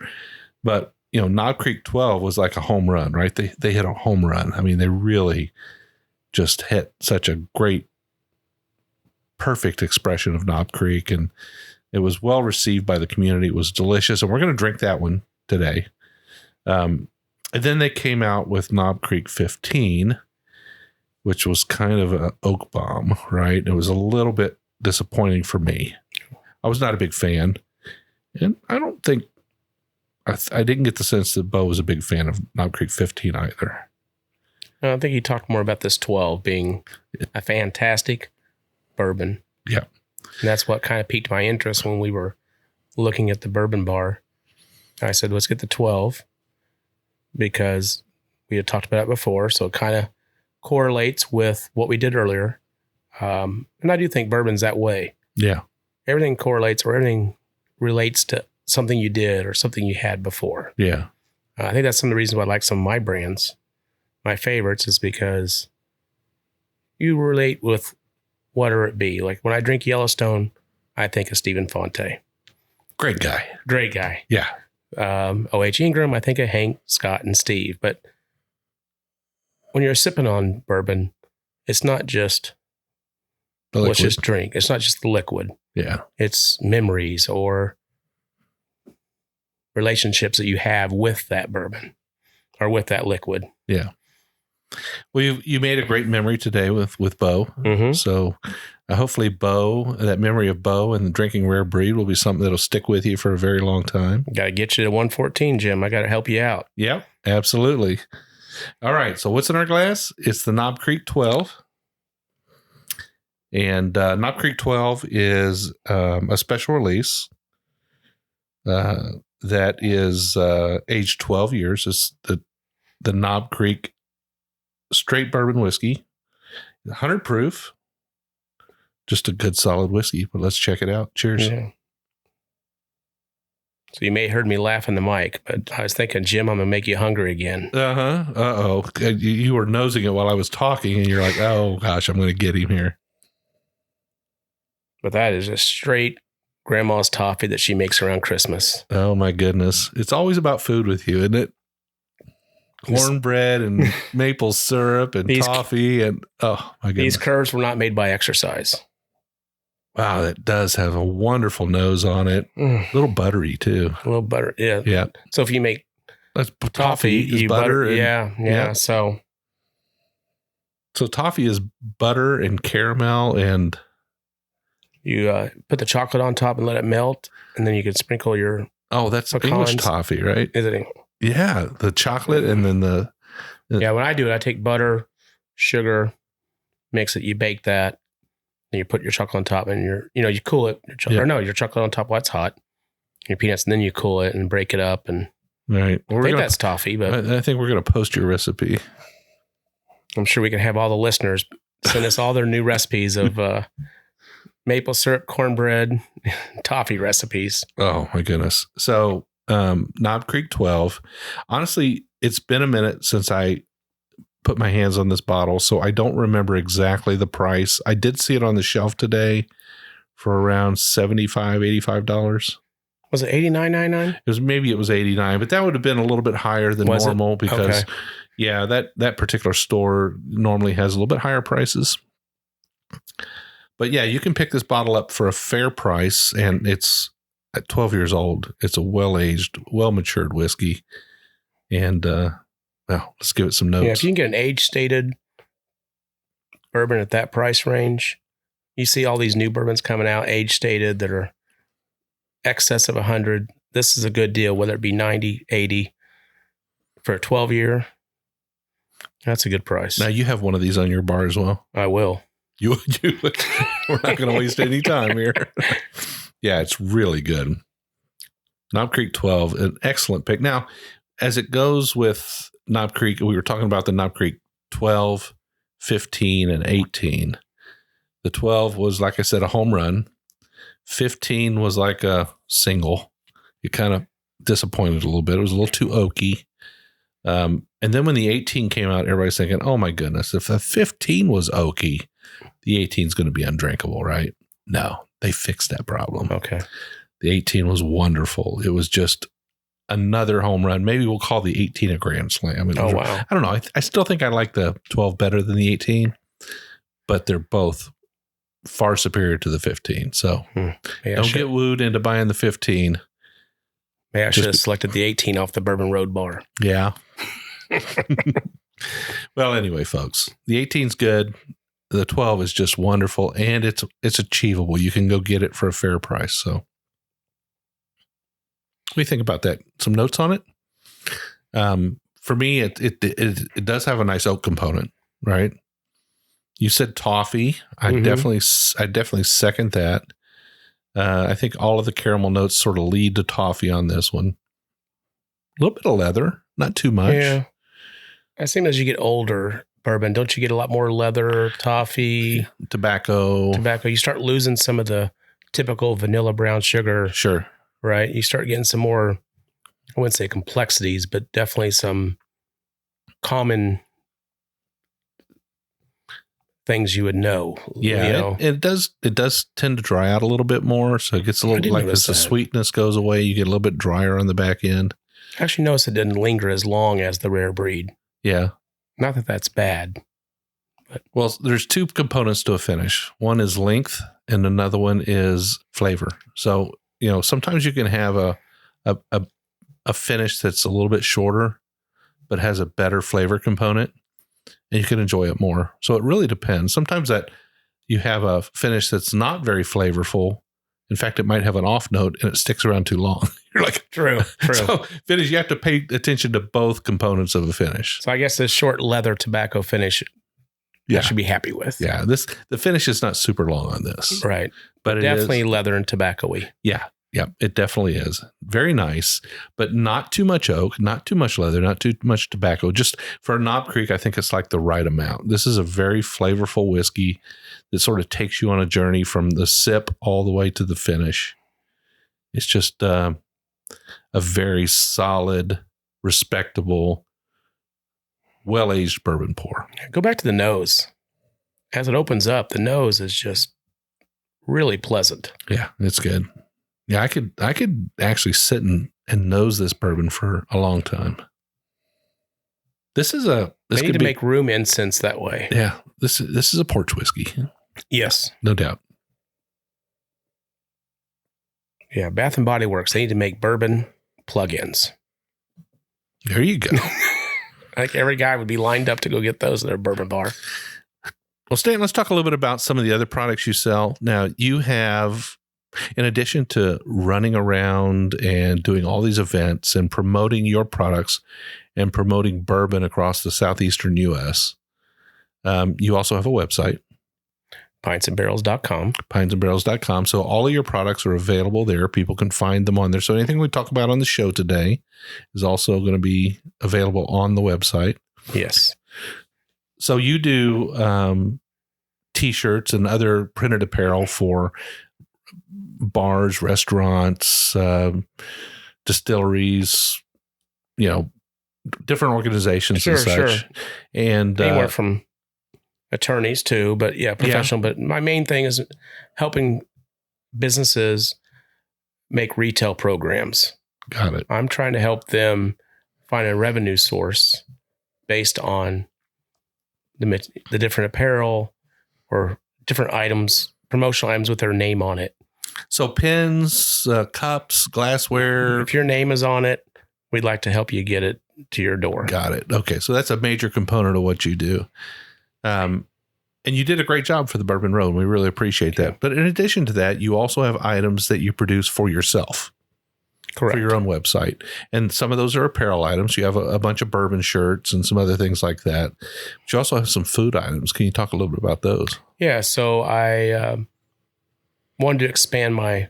but Knob Creek 12 was like a home run, right? They hit a home run. I mean, they really just hit such a great, perfect expression of Knob Creek, and it was well received by the community. It was delicious, and we're going to drink that one today. And then they came out with Knob Creek 15, which was kind of an oak bomb, right? It was a little bit disappointing for me. I was not a big fan, and I don't think I didn't get the sense that Bo was a big fan of Knob Creek 15 either. I think he talked more about this 12 being a fantastic bourbon. Yeah. And that's what kind of piqued my interest when we were looking at the bourbon bar. I said, let's get the 12 because we had talked about it before. So it kind of correlates with what we did earlier. And I do think bourbon's that way. Yeah. Everything correlates or everything relates to something you did or something you had before. Yeah. I think that's some of the reasons why I like some of my brands. My favorites is because you relate with whatever it be. Like when I drink Yellowstone, I think of Stephen Fonte. Great guy. Great guy. Yeah. O.H. Ingram, I think of Hank, Scott, and Steve. But when you're sipping on bourbon, it's not just let's just drink. It's not just the liquid. Yeah. It's memories or relationships that you have with that bourbon or with that liquid. Yeah. Well, you made a great memory today with Bo. Mm-hmm. So hopefully that memory of Bo and drinking Rare Breed will be something that'll stick with you for a very long time. Got to get you to 114, Jim. I got to help you out. Yep, absolutely. All right. So what's in our glass? It's the Knob Creek 12. And Knob Creek 12 is a special release that is aged 12 years. It's the Knob Creek straight bourbon whiskey, 100 proof, just a good solid whiskey. But let's check it out. Cheers. Yeah. So you may have heard me laugh in the mic, but I was thinking, Jim, I'm gonna make you hungry again. Uh-oh. You were nosing it while I was talking, and you're like, oh gosh, I'm gonna get him here. But that is a straight grandma's toffee that she makes around Christmas. Oh my goodness. It's always about food with you, isn't it? Cornbread and maple syrup and toffee and oh my goodness. These curves were not made by exercise. Wow, that does have a wonderful nose on it. A little buttery too. A little butter, yeah. Yeah. So if you make toffee is butter. Yeah. So toffee is butter and caramel, and you put the chocolate on top and let it melt, and then you can sprinkle your that's pecans. English toffee, right? Is it? Yeah, the chocolate and then the when I do it, I take butter, sugar, mix it, you bake that, and you put your chocolate on top, and you cool it. Your chocolate on top while it's hot, your peanuts, and then you cool it and break it up. And right, I think that's toffee, but I think we're going to post your recipe. I'm sure we can have all the listeners send us all their new recipes of maple syrup, cornbread, toffee recipes. Oh my goodness! So. Knob Creek 12. Honestly, it's been a minute since I put my hands on this bottle, so I don't remember exactly the price. I did see it on the shelf today for around $75, $85. Was it $89.99? It was $89, but that would have been a little bit higher than normal because that particular store normally has a little bit higher prices. But yeah, you can pick this bottle up for a fair price, and it's at 12 years old. It's a well-aged, well-matured whiskey. And, let's give it some notes. Yeah, if you can get an age-stated bourbon at that price range, you see all these new bourbons coming out, age-stated, that are excess of 100. This is a good deal, whether it be 90, 80. For a 12-year, that's a good price. Now, you have one of these on your bar as well. I will. You we're not going to waste any time here. Yeah, it's really good. Knob Creek 12, an excellent pick. Now, as it goes with Knob Creek, we were talking about the Knob Creek 12, 15, and 18. The 12 was, like I said, a home run. 15 was like a single. It kind of disappointed a little bit. It was a little too oaky. And then when the 18 came out, everybody's thinking, oh my goodness, if the 15 was oaky, the 18 is going to be undrinkable, right? No. They fixed that problem. Okay. The 18 was wonderful. It was just another home run. Maybe we'll call the 18 a grand slam. Wow. I don't know. I still think I like the 12 better than the 18, but they're both far superior to the 15. So don't get wooed into buying the 15. Maybe I should have selected the 18 off the Bourbon Road Bar. Yeah. Well, anyway, folks, the 18's good. The 12 is just wonderful, and it's achievable. You can go get it for a fair price. So what do you think about that? Some notes on it? For me, it does have a nice oak component, right? You said toffee. I definitely second that. I think all of the caramel notes sort of lead to toffee on this one. A little bit of leather, not too much. Yeah. I think as you get older, bourbon, don't you get a lot more leather, toffee, tobacco? You start losing some of the typical vanilla brown sugar. Sure. Right? You start getting some more, I wouldn't say complexities, but definitely some common things you would know. Yeah, you know? it does tend to dry out a little bit more, so it gets a little like as the sweetness goes away, you get a little bit drier on the back end. I actually noticed it didn't linger as long as the rare breed. Yeah. Not that that's bad. But. Well, there's two components to a finish. One is length and another one is flavor. So, sometimes you can have a finish that's a little bit shorter, but has a better flavor component and you can enjoy it more. So it really depends. Sometimes that you have a finish that's not very flavorful. In fact, it might have an off note and it sticks around too long. You're like, true. So finish, you have to pay attention to both components of a finish. So I guess this short leather tobacco finish, I should be happy with. Yeah, the finish is not super long on this, right? But definitely leather and tobacco-y. Yeah, it definitely is. Very nice, but not too much oak, not too much leather, not too much tobacco. Just for Knob Creek, I think it's like the right amount. This is a very flavorful whiskey that sort of takes you on a journey from the sip all the way to the finish. It's just a very solid, respectable, well-aged bourbon pour. Go back to the nose. As it opens up, the nose is just really pleasant. Yeah, it's good. Yeah, I could actually sit and nose this bourbon for a long time. This need to make room incense that way. Yeah, this is a porch whiskey. Yes, no doubt. Yeah, Bath and Body Works. They need to make bourbon plug-ins. There you go. I think every guy would be lined up to go get those at their bourbon bar. Well, Stan, let's talk a little bit about some of the other products you sell. Now, you have, in addition to running around and doing all these events and promoting your products and promoting bourbon across the southeastern U.S., you also have a website. Pintsandbarrels.com. Pintsandbarrels.com. So all of your products are available there. People can find them on there. So anything we talk about on the show today is also going to be available on the website. Yes. So you do T-shirts and other printed apparel for bars, restaurants, distilleries, different organizations and such. Sure. And anywhere from attorneys too, but professional. Yeah. But my main thing is helping businesses make retail programs. Got it. I'm trying to help them find a revenue source based on the different apparel or different items, promotional items with their name on it. So pins, cups, glassware. If your name is on it, we'd like to help you get it to your door. Got it. Okay. So that's a major component of what you do. And you did a great job for the Bourbon Road. We really appreciate that. But in addition to that, you also have items that you produce for yourself. Correct. For your own website. And some of those are apparel items. You have a bunch of bourbon shirts and some other things like that. But you also have some food items. Can you talk a little bit about those? Yeah. So I wanted to expand my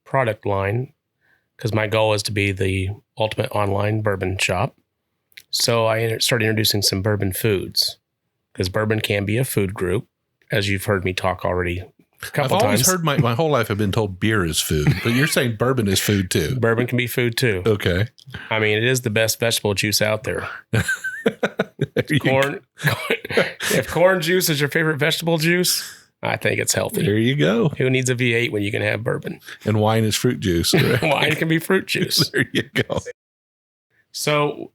product line because my goal is to be the ultimate online bourbon shop. So I started introducing some bourbon foods because bourbon can be a food group, as you've heard me talk already. I've always heard my whole life I've been told beer is food, but you're saying bourbon is food too. Bourbon can be food too. Okay. I mean, it is the best vegetable juice out there. If corn juice is your favorite vegetable juice, I think it's healthy. There you go. Who needs a V8 when you can have bourbon? And wine is fruit juice. Right? Wine can be fruit juice. There you go. So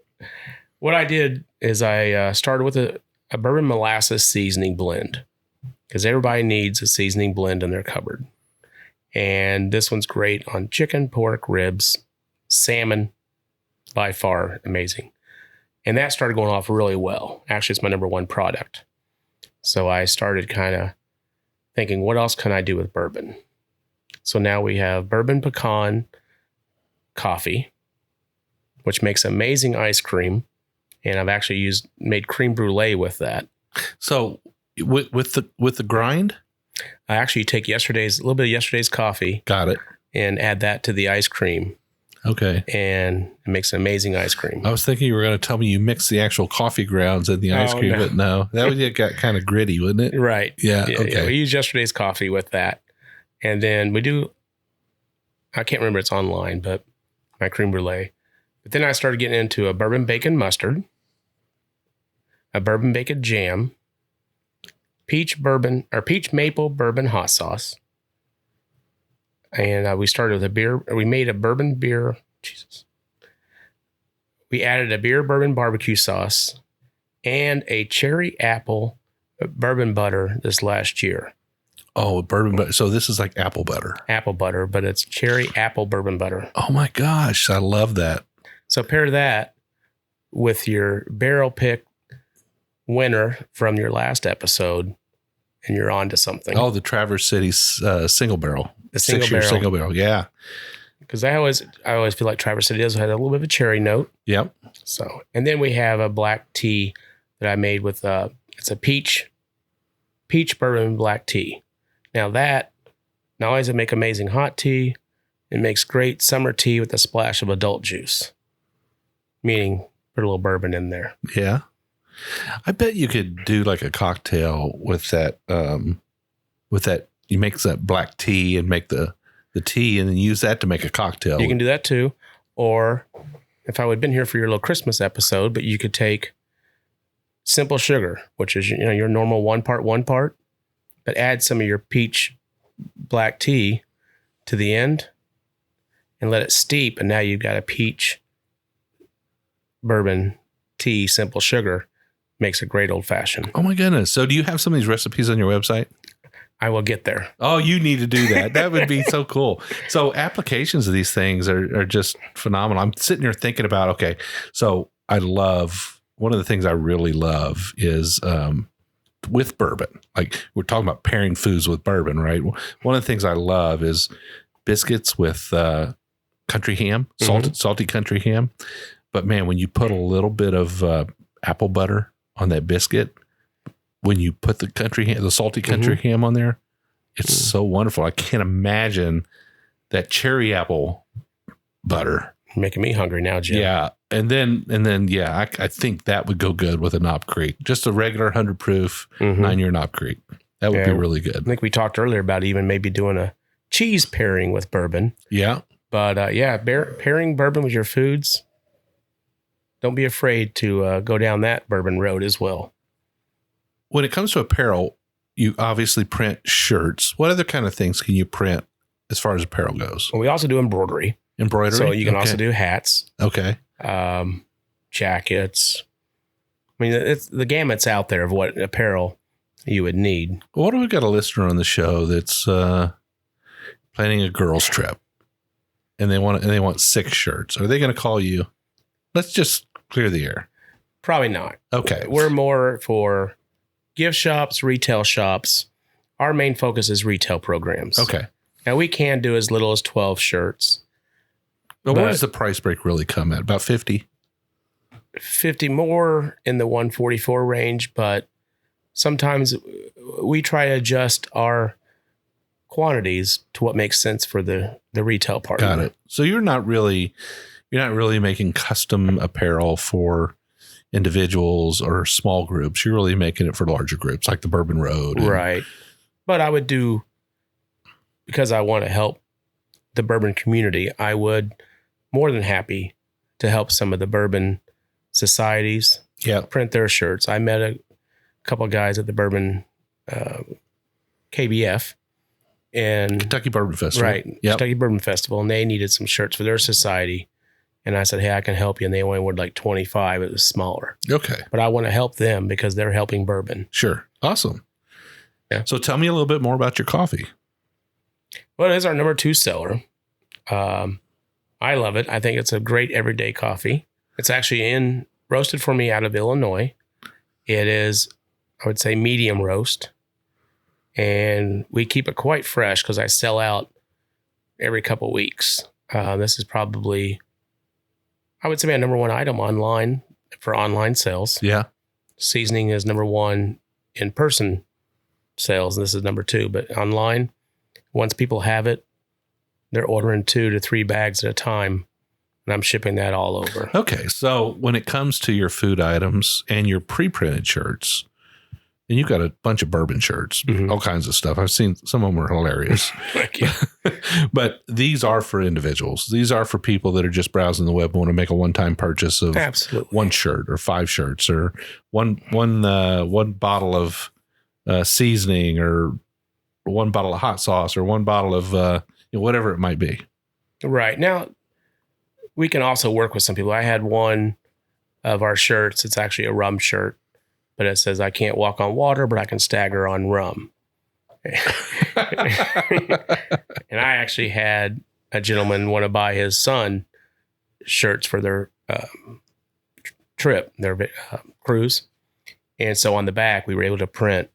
what I did is I started with a bourbon molasses seasoning blend. Because everybody needs a seasoning blend in their cupboard. And this one's great on chicken, pork, ribs, salmon, by far amazing. And that started going off really well. Actually, it's my number one product. So I started kind of thinking, what else can I do with bourbon? So now we have bourbon pecan coffee, which makes amazing ice cream. And I've actually made creme brulee with that. So with the grind, I actually take a little bit of yesterday's coffee. Got it. And add that to the ice cream. Okay. And it makes an amazing ice cream. I was thinking you were going to tell me you mix the actual coffee grounds in the ice cream, no. But no, that would get kind of gritty, wouldn't it? Right. Yeah. Okay. Yeah, we use yesterday's coffee with that. And then we do, I can't remember, it's online, but my creme brulee. But then I started getting into a bourbon bacon mustard, a bourbon bacon jam, peach maple bourbon hot sauce. And we started with we made a bourbon beer. Jesus. We added a beer bourbon barbecue sauce and a cherry apple bourbon butter this last year. Oh, bourbon butter. So this is like apple butter. Apple butter, but it's cherry apple bourbon butter. Oh my gosh, I love that. So pair that with your barrel pick winner from your last episode, and you're on to something. Oh, the Traverse City single barrel. The single 6-year barrel. single barrel, yeah. Because I always feel like Traverse City does have a little bit of a cherry note. Yep. So, and then we have a black tea that I made with it's a peach bourbon black tea. Now that not only does it make amazing hot tea, it makes great summer tea with a splash of adult juice. Meaning put a little bourbon in there. Yeah. I bet you could do like a cocktail with that. You make that black tea and make the tea and then use that to make a cocktail. You can do that too. Or if I would have been here for your little Christmas episode, but you could take simple sugar, which is, your normal 1 part, but add some of your peach black tea to the end and let it steep. And now you've got a peach bourbon tea, simple sugar. Makes a great old fashioned. Oh my goodness. So do you have some of these recipes on your website? I will get there. Oh, you need to do that. That would be so cool. So applications of these things are just phenomenal. I'm sitting here thinking about, okay, so one of the things I really love is with bourbon. Like we're talking about pairing foods with bourbon, right? One of the things I love is biscuits with country ham, salty country ham. But man, when you put a little bit of apple butter on that biscuit, when you put the salty country ham on there, it's so wonderful. I can't imagine that cherry apple butter. You're making me hungry now, Jim. Yeah. And then, I think that would go good with a Knob Creek, just a regular 100 proof 9-year Knob Creek. That would be really good. I think we talked earlier about even maybe doing a cheese pairing with bourbon. Yeah. But pairing bourbon with your foods. Don't be afraid to go down that bourbon road as well. When it comes to apparel, you obviously print shirts. What other kind of things can you print as far as apparel goes? Well, we also do embroidery. So you can also do hats. Okay. Jackets. I mean, it's the gamut's out there of what apparel you would need. What if we got a listener on the show that's planning a girls' trip, and they want 6 shirts? Are they going to call you? Let's just clear the air. Probably not. Okay. We're more for gift shops, retail shops. Our main focus is retail programs. Okay. Now we can do as little as 12 shirts. But where does the price break really come at? About 50? 50 more in the 144 range, but sometimes we try to adjust our quantities to what makes sense for the retail partner. Got it. So you're not really making custom apparel for individuals or small groups. You're really making it for larger groups like the Bourbon Road. Right. But I would do, because I want to help the bourbon community, I would more than happy to help some of the bourbon societies print their shirts. I met a couple of guys at the Bourbon KBF and Kentucky Bourbon Festival. Right. Yep. Kentucky Bourbon Festival. And they needed some shirts for their society. And I said, hey, I can help you. And they only wanted like 25. It was smaller. Okay. But I want to help them because they're helping bourbon. Sure. Awesome. Yeah. So tell me a little bit more about your coffee. Well, it is our number 2 seller. I love it. I think it's a great everyday coffee. It's actually roasted for me out of Illinois. It is, I would say, medium roast. And we keep it quite fresh because I sell out every couple of weeks. This is probably, I would say, my number 1 item online for online sales. Yeah. Seasoning is number 1 in-person sales. This is number 2. But online, once people have it, they're ordering 2 to 3 bags at a time. And I'm shipping that all over. Okay. So when it comes to your food items and your pre-printed shirts, and you've got a bunch of bourbon shirts, all kinds of stuff. I've seen some of them are hilarious. Thank you. But these are for individuals. These are for people that are just browsing the web and want to make a one-time purchase of Absolutely. 1 shirt or 5 shirts or one bottle of seasoning, or one bottle of hot sauce, or one bottle of whatever it might be. Right. Now, we can also work with some people. I had one of our shirts. It's actually a rum shirt, but it says, I can't walk on water, but I can stagger on rum. And I actually had a gentleman want to buy his son shirts for their trip, their cruise. And so on the back, we were able to print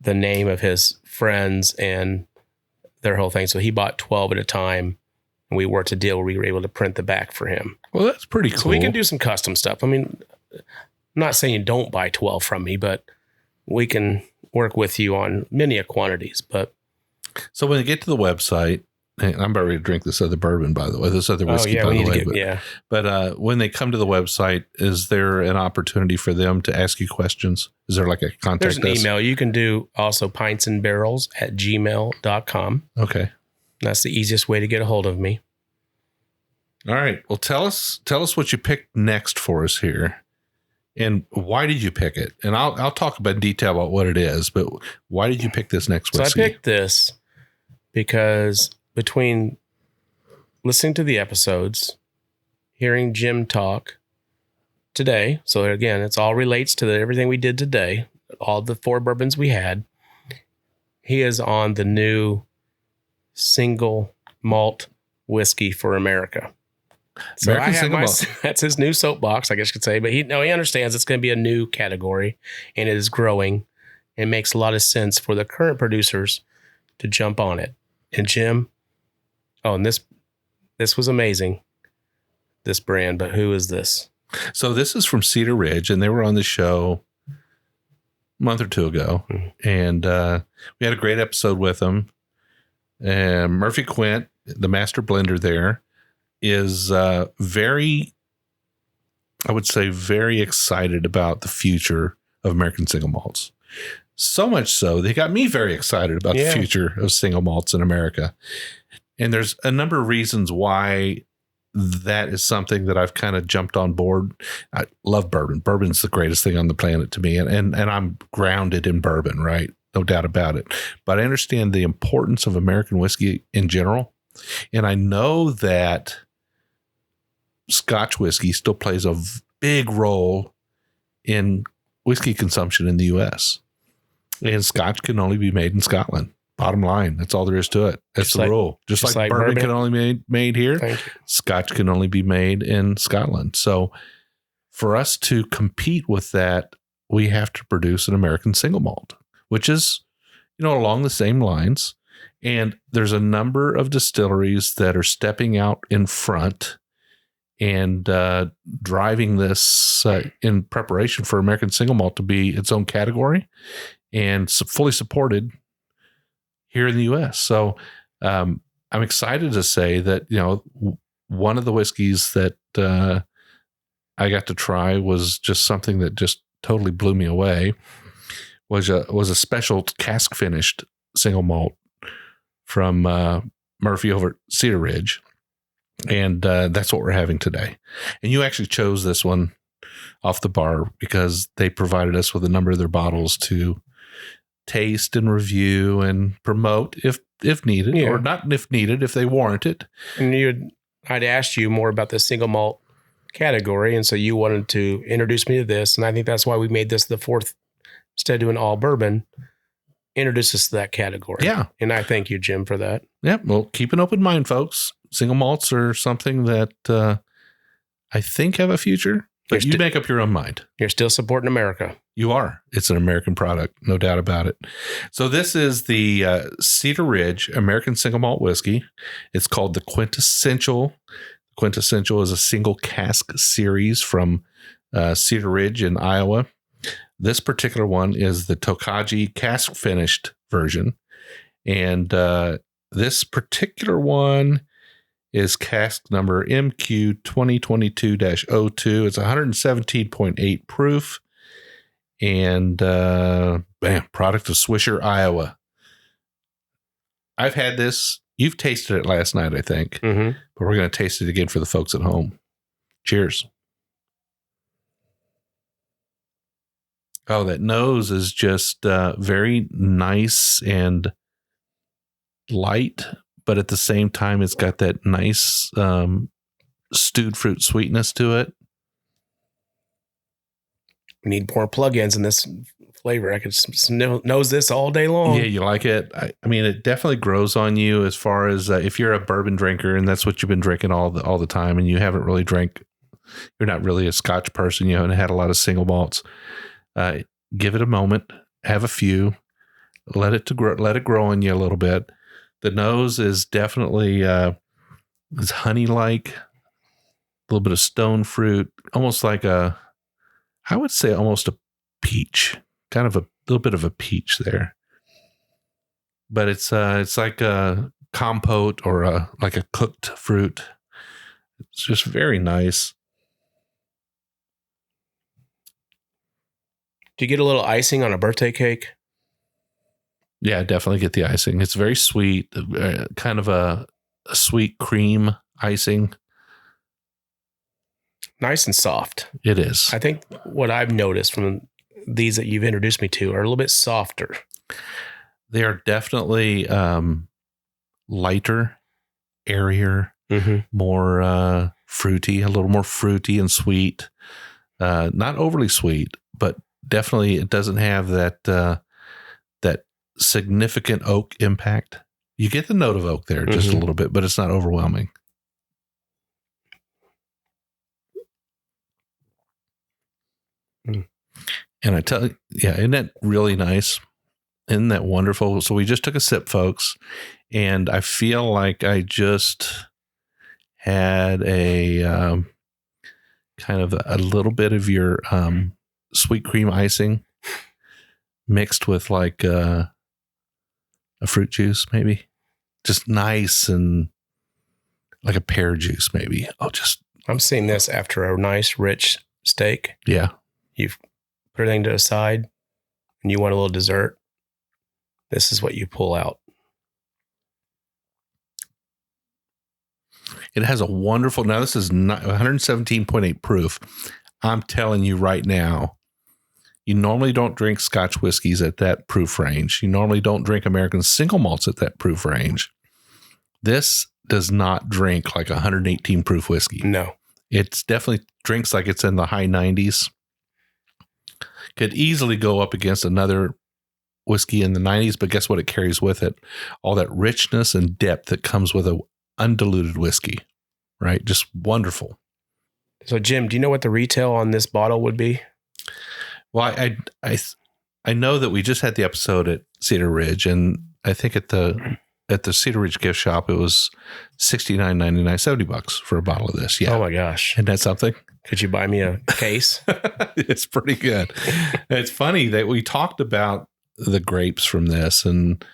the name of his friends and their whole thing. So he bought 12 at a time, and we worked a deal where we were able to print the back for him. Well, that's pretty cool. So we can do some custom stuff. I mean, I'm not saying you don't buy 12 from me, but we can work with you on many quantities. But so when you get to the website, and I'm about ready to drink this other bourbon, by the way, this other whiskey, by the way. But when they come to the website, is there an opportunity for them to ask you questions? Is there like a contact? There's an email. You can do also pintsandbarrels@gmail.com. Okay. That's the easiest way to get a hold of me. All right. Well, tell us what you picked next for us here, and why did you pick it? And I'll talk about in detail about what it is, but why did you pick this next whiskey? So I picked this because between listening to the episodes, hearing Jim talk today, so again, it's all relates to everything we did today, all the 4 bourbons we had. He is on the new single malt whiskey for America. So that's his new soapbox, I guess you could say. But he understands it's going to be a new category, and it is growing. It makes a lot of sense for the current producers to jump on it. And Jim, and this was amazing, this brand. But who is this? So this is from Cedar Ridge, and they were on the show a month or 2 ago, and we had a great episode with them. Murphy Quint, the master blender there, is very excited about the future of American single malts. So much so, they got me very excited about the future of single malts in America. And there's a number of reasons why that is something that I've kind of jumped on board. I love bourbon. Bourbon's the greatest thing on the planet to me. And I'm grounded in bourbon, right? No doubt about it. But I understand the importance of American whiskey in general. And I know that Scotch whiskey still plays a big role in whiskey consumption in the U.S. And Scotch can only be made in Scotland. Bottom line, that's all there is to it. That's the rule. Just like bourbon can only be made here, Scotch can only be made in Scotland. So for us to compete with that, we have to produce an American single malt, which is, along the same lines. And there's a number of distilleries that are stepping out in front and driving this in preparation for American single malt to be its own category and fully supported here in the U.S. So I'm excited to say that, one of the whiskeys that I got to try was just something that just totally blew me away. Was a special cask finished single malt from Murphy over at Cedar Ridge. And that's what we're having today. And you actually chose this one off the bar because they provided us with a number of their bottles to taste and review and promote if needed, or not if needed, if they warrant it. And I'd asked you more about the single malt category. And so you wanted to introduce me to this. And I think that's why we made this the 4th, instead of doing all bourbon, introduce us to that category. Yeah. And I thank you, Jim, for that. Yeah. Well, keep an open mind, folks. Single malts are something that I think have a future, but you make up your own mind. You're still supporting America. You are. It's an American product, no doubt about it. So this is the Cedar Ridge American Single Malt Whiskey. It's called the Quintessential. Quintessential is a single cask series from Cedar Ridge in Iowa. This particular one is the Tokaji cask finished version. And this particular one is cask number MQ 2022-02. It's 117.8 proof. And product of Swisher, Iowa. I've had this. You've tasted it last night, I think. Mm-hmm. But we're going to taste it again for the folks at home. Cheers. Oh, that nose is just very nice and light, but at the same time, it's got that nice stewed fruit sweetness to it. We need more plug-ins in this flavor. I could nose this all day long. Yeah, you like it. I mean, it definitely grows on you as far as if you're a bourbon drinker and that's what you've been drinking all the time, and you haven't really drank. You're not really a Scotch person. You haven't had a lot of single malts. Give it a moment. Have a few. Let it grow on you a little bit. The nose is definitely is honey-like, a little bit of stone fruit, almost like I would say almost a peach, kind of a little bit of a peach there. But it's like a compote or like a cooked fruit. It's just very nice. Do you get a little icing on a birthday cake? Yeah, definitely get the icing. It's very sweet, kind of a sweet cream icing. Nice and soft. It is. I think what I've noticed from these that you've introduced me to are a little bit softer. They are definitely lighter, airier, more fruity, a little more fruity and sweet. Not overly sweet, but definitely it doesn't have that that significant oak impact. You get the note of oak there just a little bit, but it's not overwhelming. And I tell you, yeah, isn't that really nice? Isn't that wonderful? So we just took a sip, folks, and I feel like I just had a kind of a little bit of your sweet cream icing mixed with like a fruit juice, maybe. Just nice and like a pear juice, maybe. I'm seeing this after a nice, rich steak. Yeah. You've put everything to the side and you want a little dessert. This is what you pull out. It has a wonderful, now this is 117.8 proof. I'm telling you right now, you normally don't drink Scotch whiskeys at that proof range. You normally don't drink American single malts at that proof range. This does not drink like 118 proof whiskey. No. It's definitely drinks like it's in the high 90s. Could easily go up against another whiskey in the 90s, but guess what it carries with it? All that richness and depth that comes with a undiluted whiskey, right? Just wonderful. So, Jim, do you know what the retail on this bottle would be? Well, I know that we just had the episode at Cedar Ridge, and I think at the Cedar Ridge gift shop it was $69.99, $70 for a bottle of this. Yeah. Oh my gosh. Isn't that something? Could you buy me a case? It's pretty good. It's funny that we talked about the grapes from this, and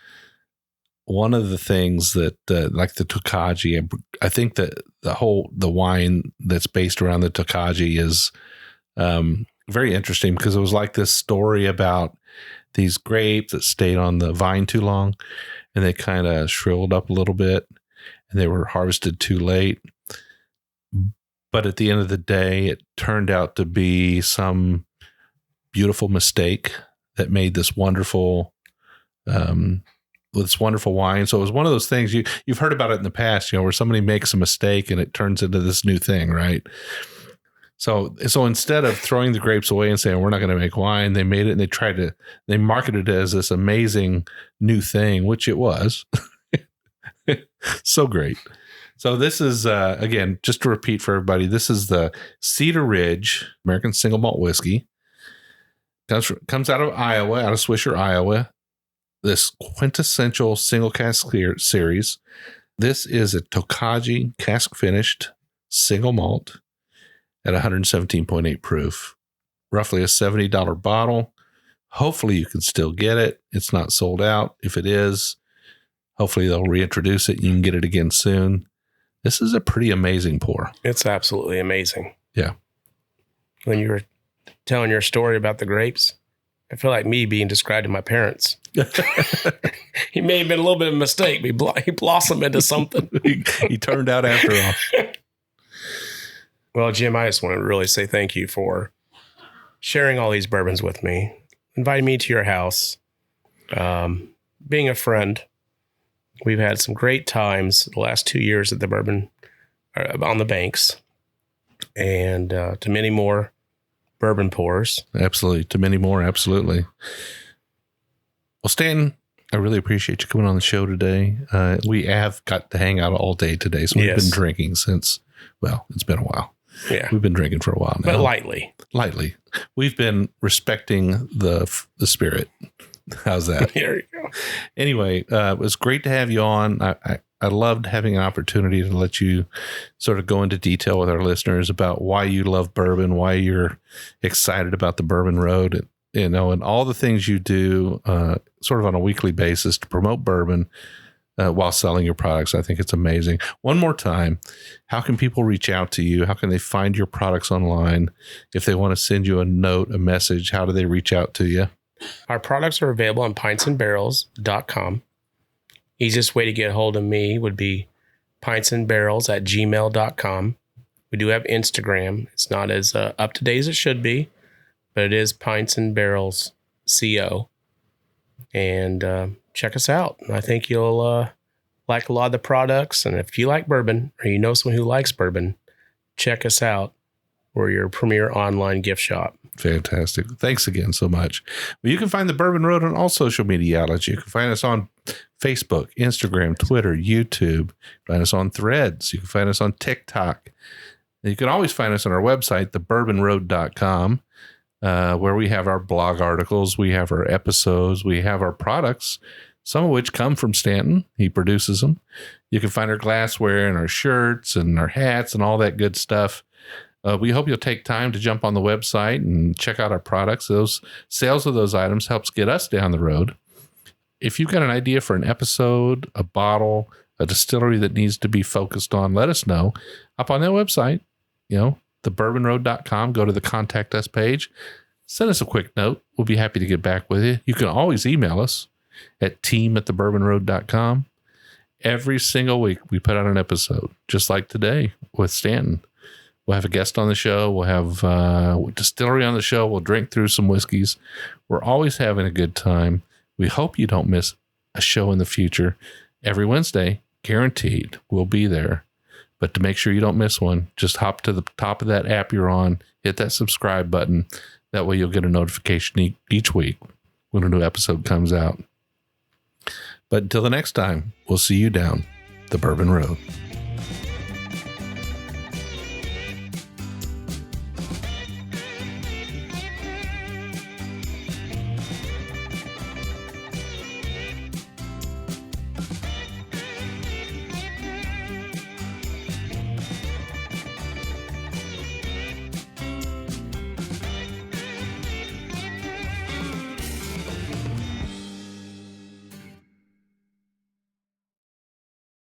one of the things that like the Tokaji, I think that the wine that's based around the Tokaji is very interesting because it was like this story about these grapes that stayed on the vine too long and they kind of shriveled up a little bit and they were harvested too late. But at the end of the day, it turned out to be some beautiful mistake that made this wonderful wine. So it was one of those things you've heard about it in the past, where somebody makes a mistake and it turns into this new thing, right? So instead of throwing the grapes away and saying, we're not going to make wine, they made it and they marketed it as this amazing new thing, which it was. So great. So this is, again, just to repeat for everybody, this is the Cedar Ridge American Single Malt Whiskey. Comes out of Iowa, out of Swisher, Iowa. This quintessential single cask series. This is a Tokaji cask finished single malt at 117.8 proof, roughly a $70 bottle. Hopefully you can still get it. It's not sold out. If it is, hopefully they'll reintroduce it. You can get it again soon. This is a pretty amazing pour. It's absolutely amazing. Yeah. When you were telling your story about the grapes, I feel like me being described to my parents. He may have been a little bit of a mistake, but he blossomed into something. he turned out after all. Well, Jim, I just want to really say thank you for sharing all these bourbons with me. inviting me to your house, being a friend. We've had some great times the last 2 years at the Bourbon on the Banks, and to many more bourbon pours. Absolutely. To many more. Absolutely. Well, Stanton, I really appreciate you coming on the show today. We have got to hang out all day today. So we've been drinking since, well, it's been a while. Yeah. We've been drinking for a while now. But lightly. Lightly. We've been respecting the spirit. How's that? There you go. Anyway, it was great to have you on. I loved having an opportunity to let you sort of go into detail with our listeners about why you love bourbon, why you're excited about the Bourbon Road, and all the things you do sort of on a weekly basis to promote bourbon while selling your products. I think it's amazing. One more time, how can people reach out to you? How can they find your products online? If they want to send you a note, a message, how do they reach out to you? Our products are available on pintsandbarrels.com. Easiest way to get a hold of me would be pintsandbarrels@gmail.com. We do have Instagram. It's not as up to date as it should be, but it is Pints and Barrels CO. And check us out. I think you'll like a lot of the products. And if you like bourbon, or you know someone who likes bourbon, check us out. We're your premier online gift shop. Fantastic. Thanks again so much. Well, you can find the Bourbon Road on all social media outlets. You can find us on Facebook, Instagram, Twitter, YouTube. Find us on Threads. You can find us on TikTok. And you can always find us on our website, thebourbonroad.com, where we have our blog articles, we have our episodes, we have our products, some of which come from Stanton. He produces them. You can find our glassware and our shirts and our hats and all that good stuff. We hope you'll take time to jump on the website and check out our products. Those sales of those items helps get us down the road. If you've got an idea for an episode, a bottle, a distillery that needs to be focused on, let us know. Up on that website, thebourbonroad.com, go to the Contact Us page. Send us a quick note. We'll be happy to get back with you. You can always email us at team@thebourbonroad.com. Every single week, we put out an episode, just like today with Stanton. We'll have a guest on the show. We'll have a distillery on the show. We'll drink through some whiskeys. We're always having a good time. We hope you don't miss a show in the future. Every Wednesday, guaranteed, we'll be there. But to make sure you don't miss one, just hop to the top of that app you're on, hit that subscribe button. That way you'll get a notification each week when a new episode comes out. But until the next time, we'll see you down the Bourbon Road.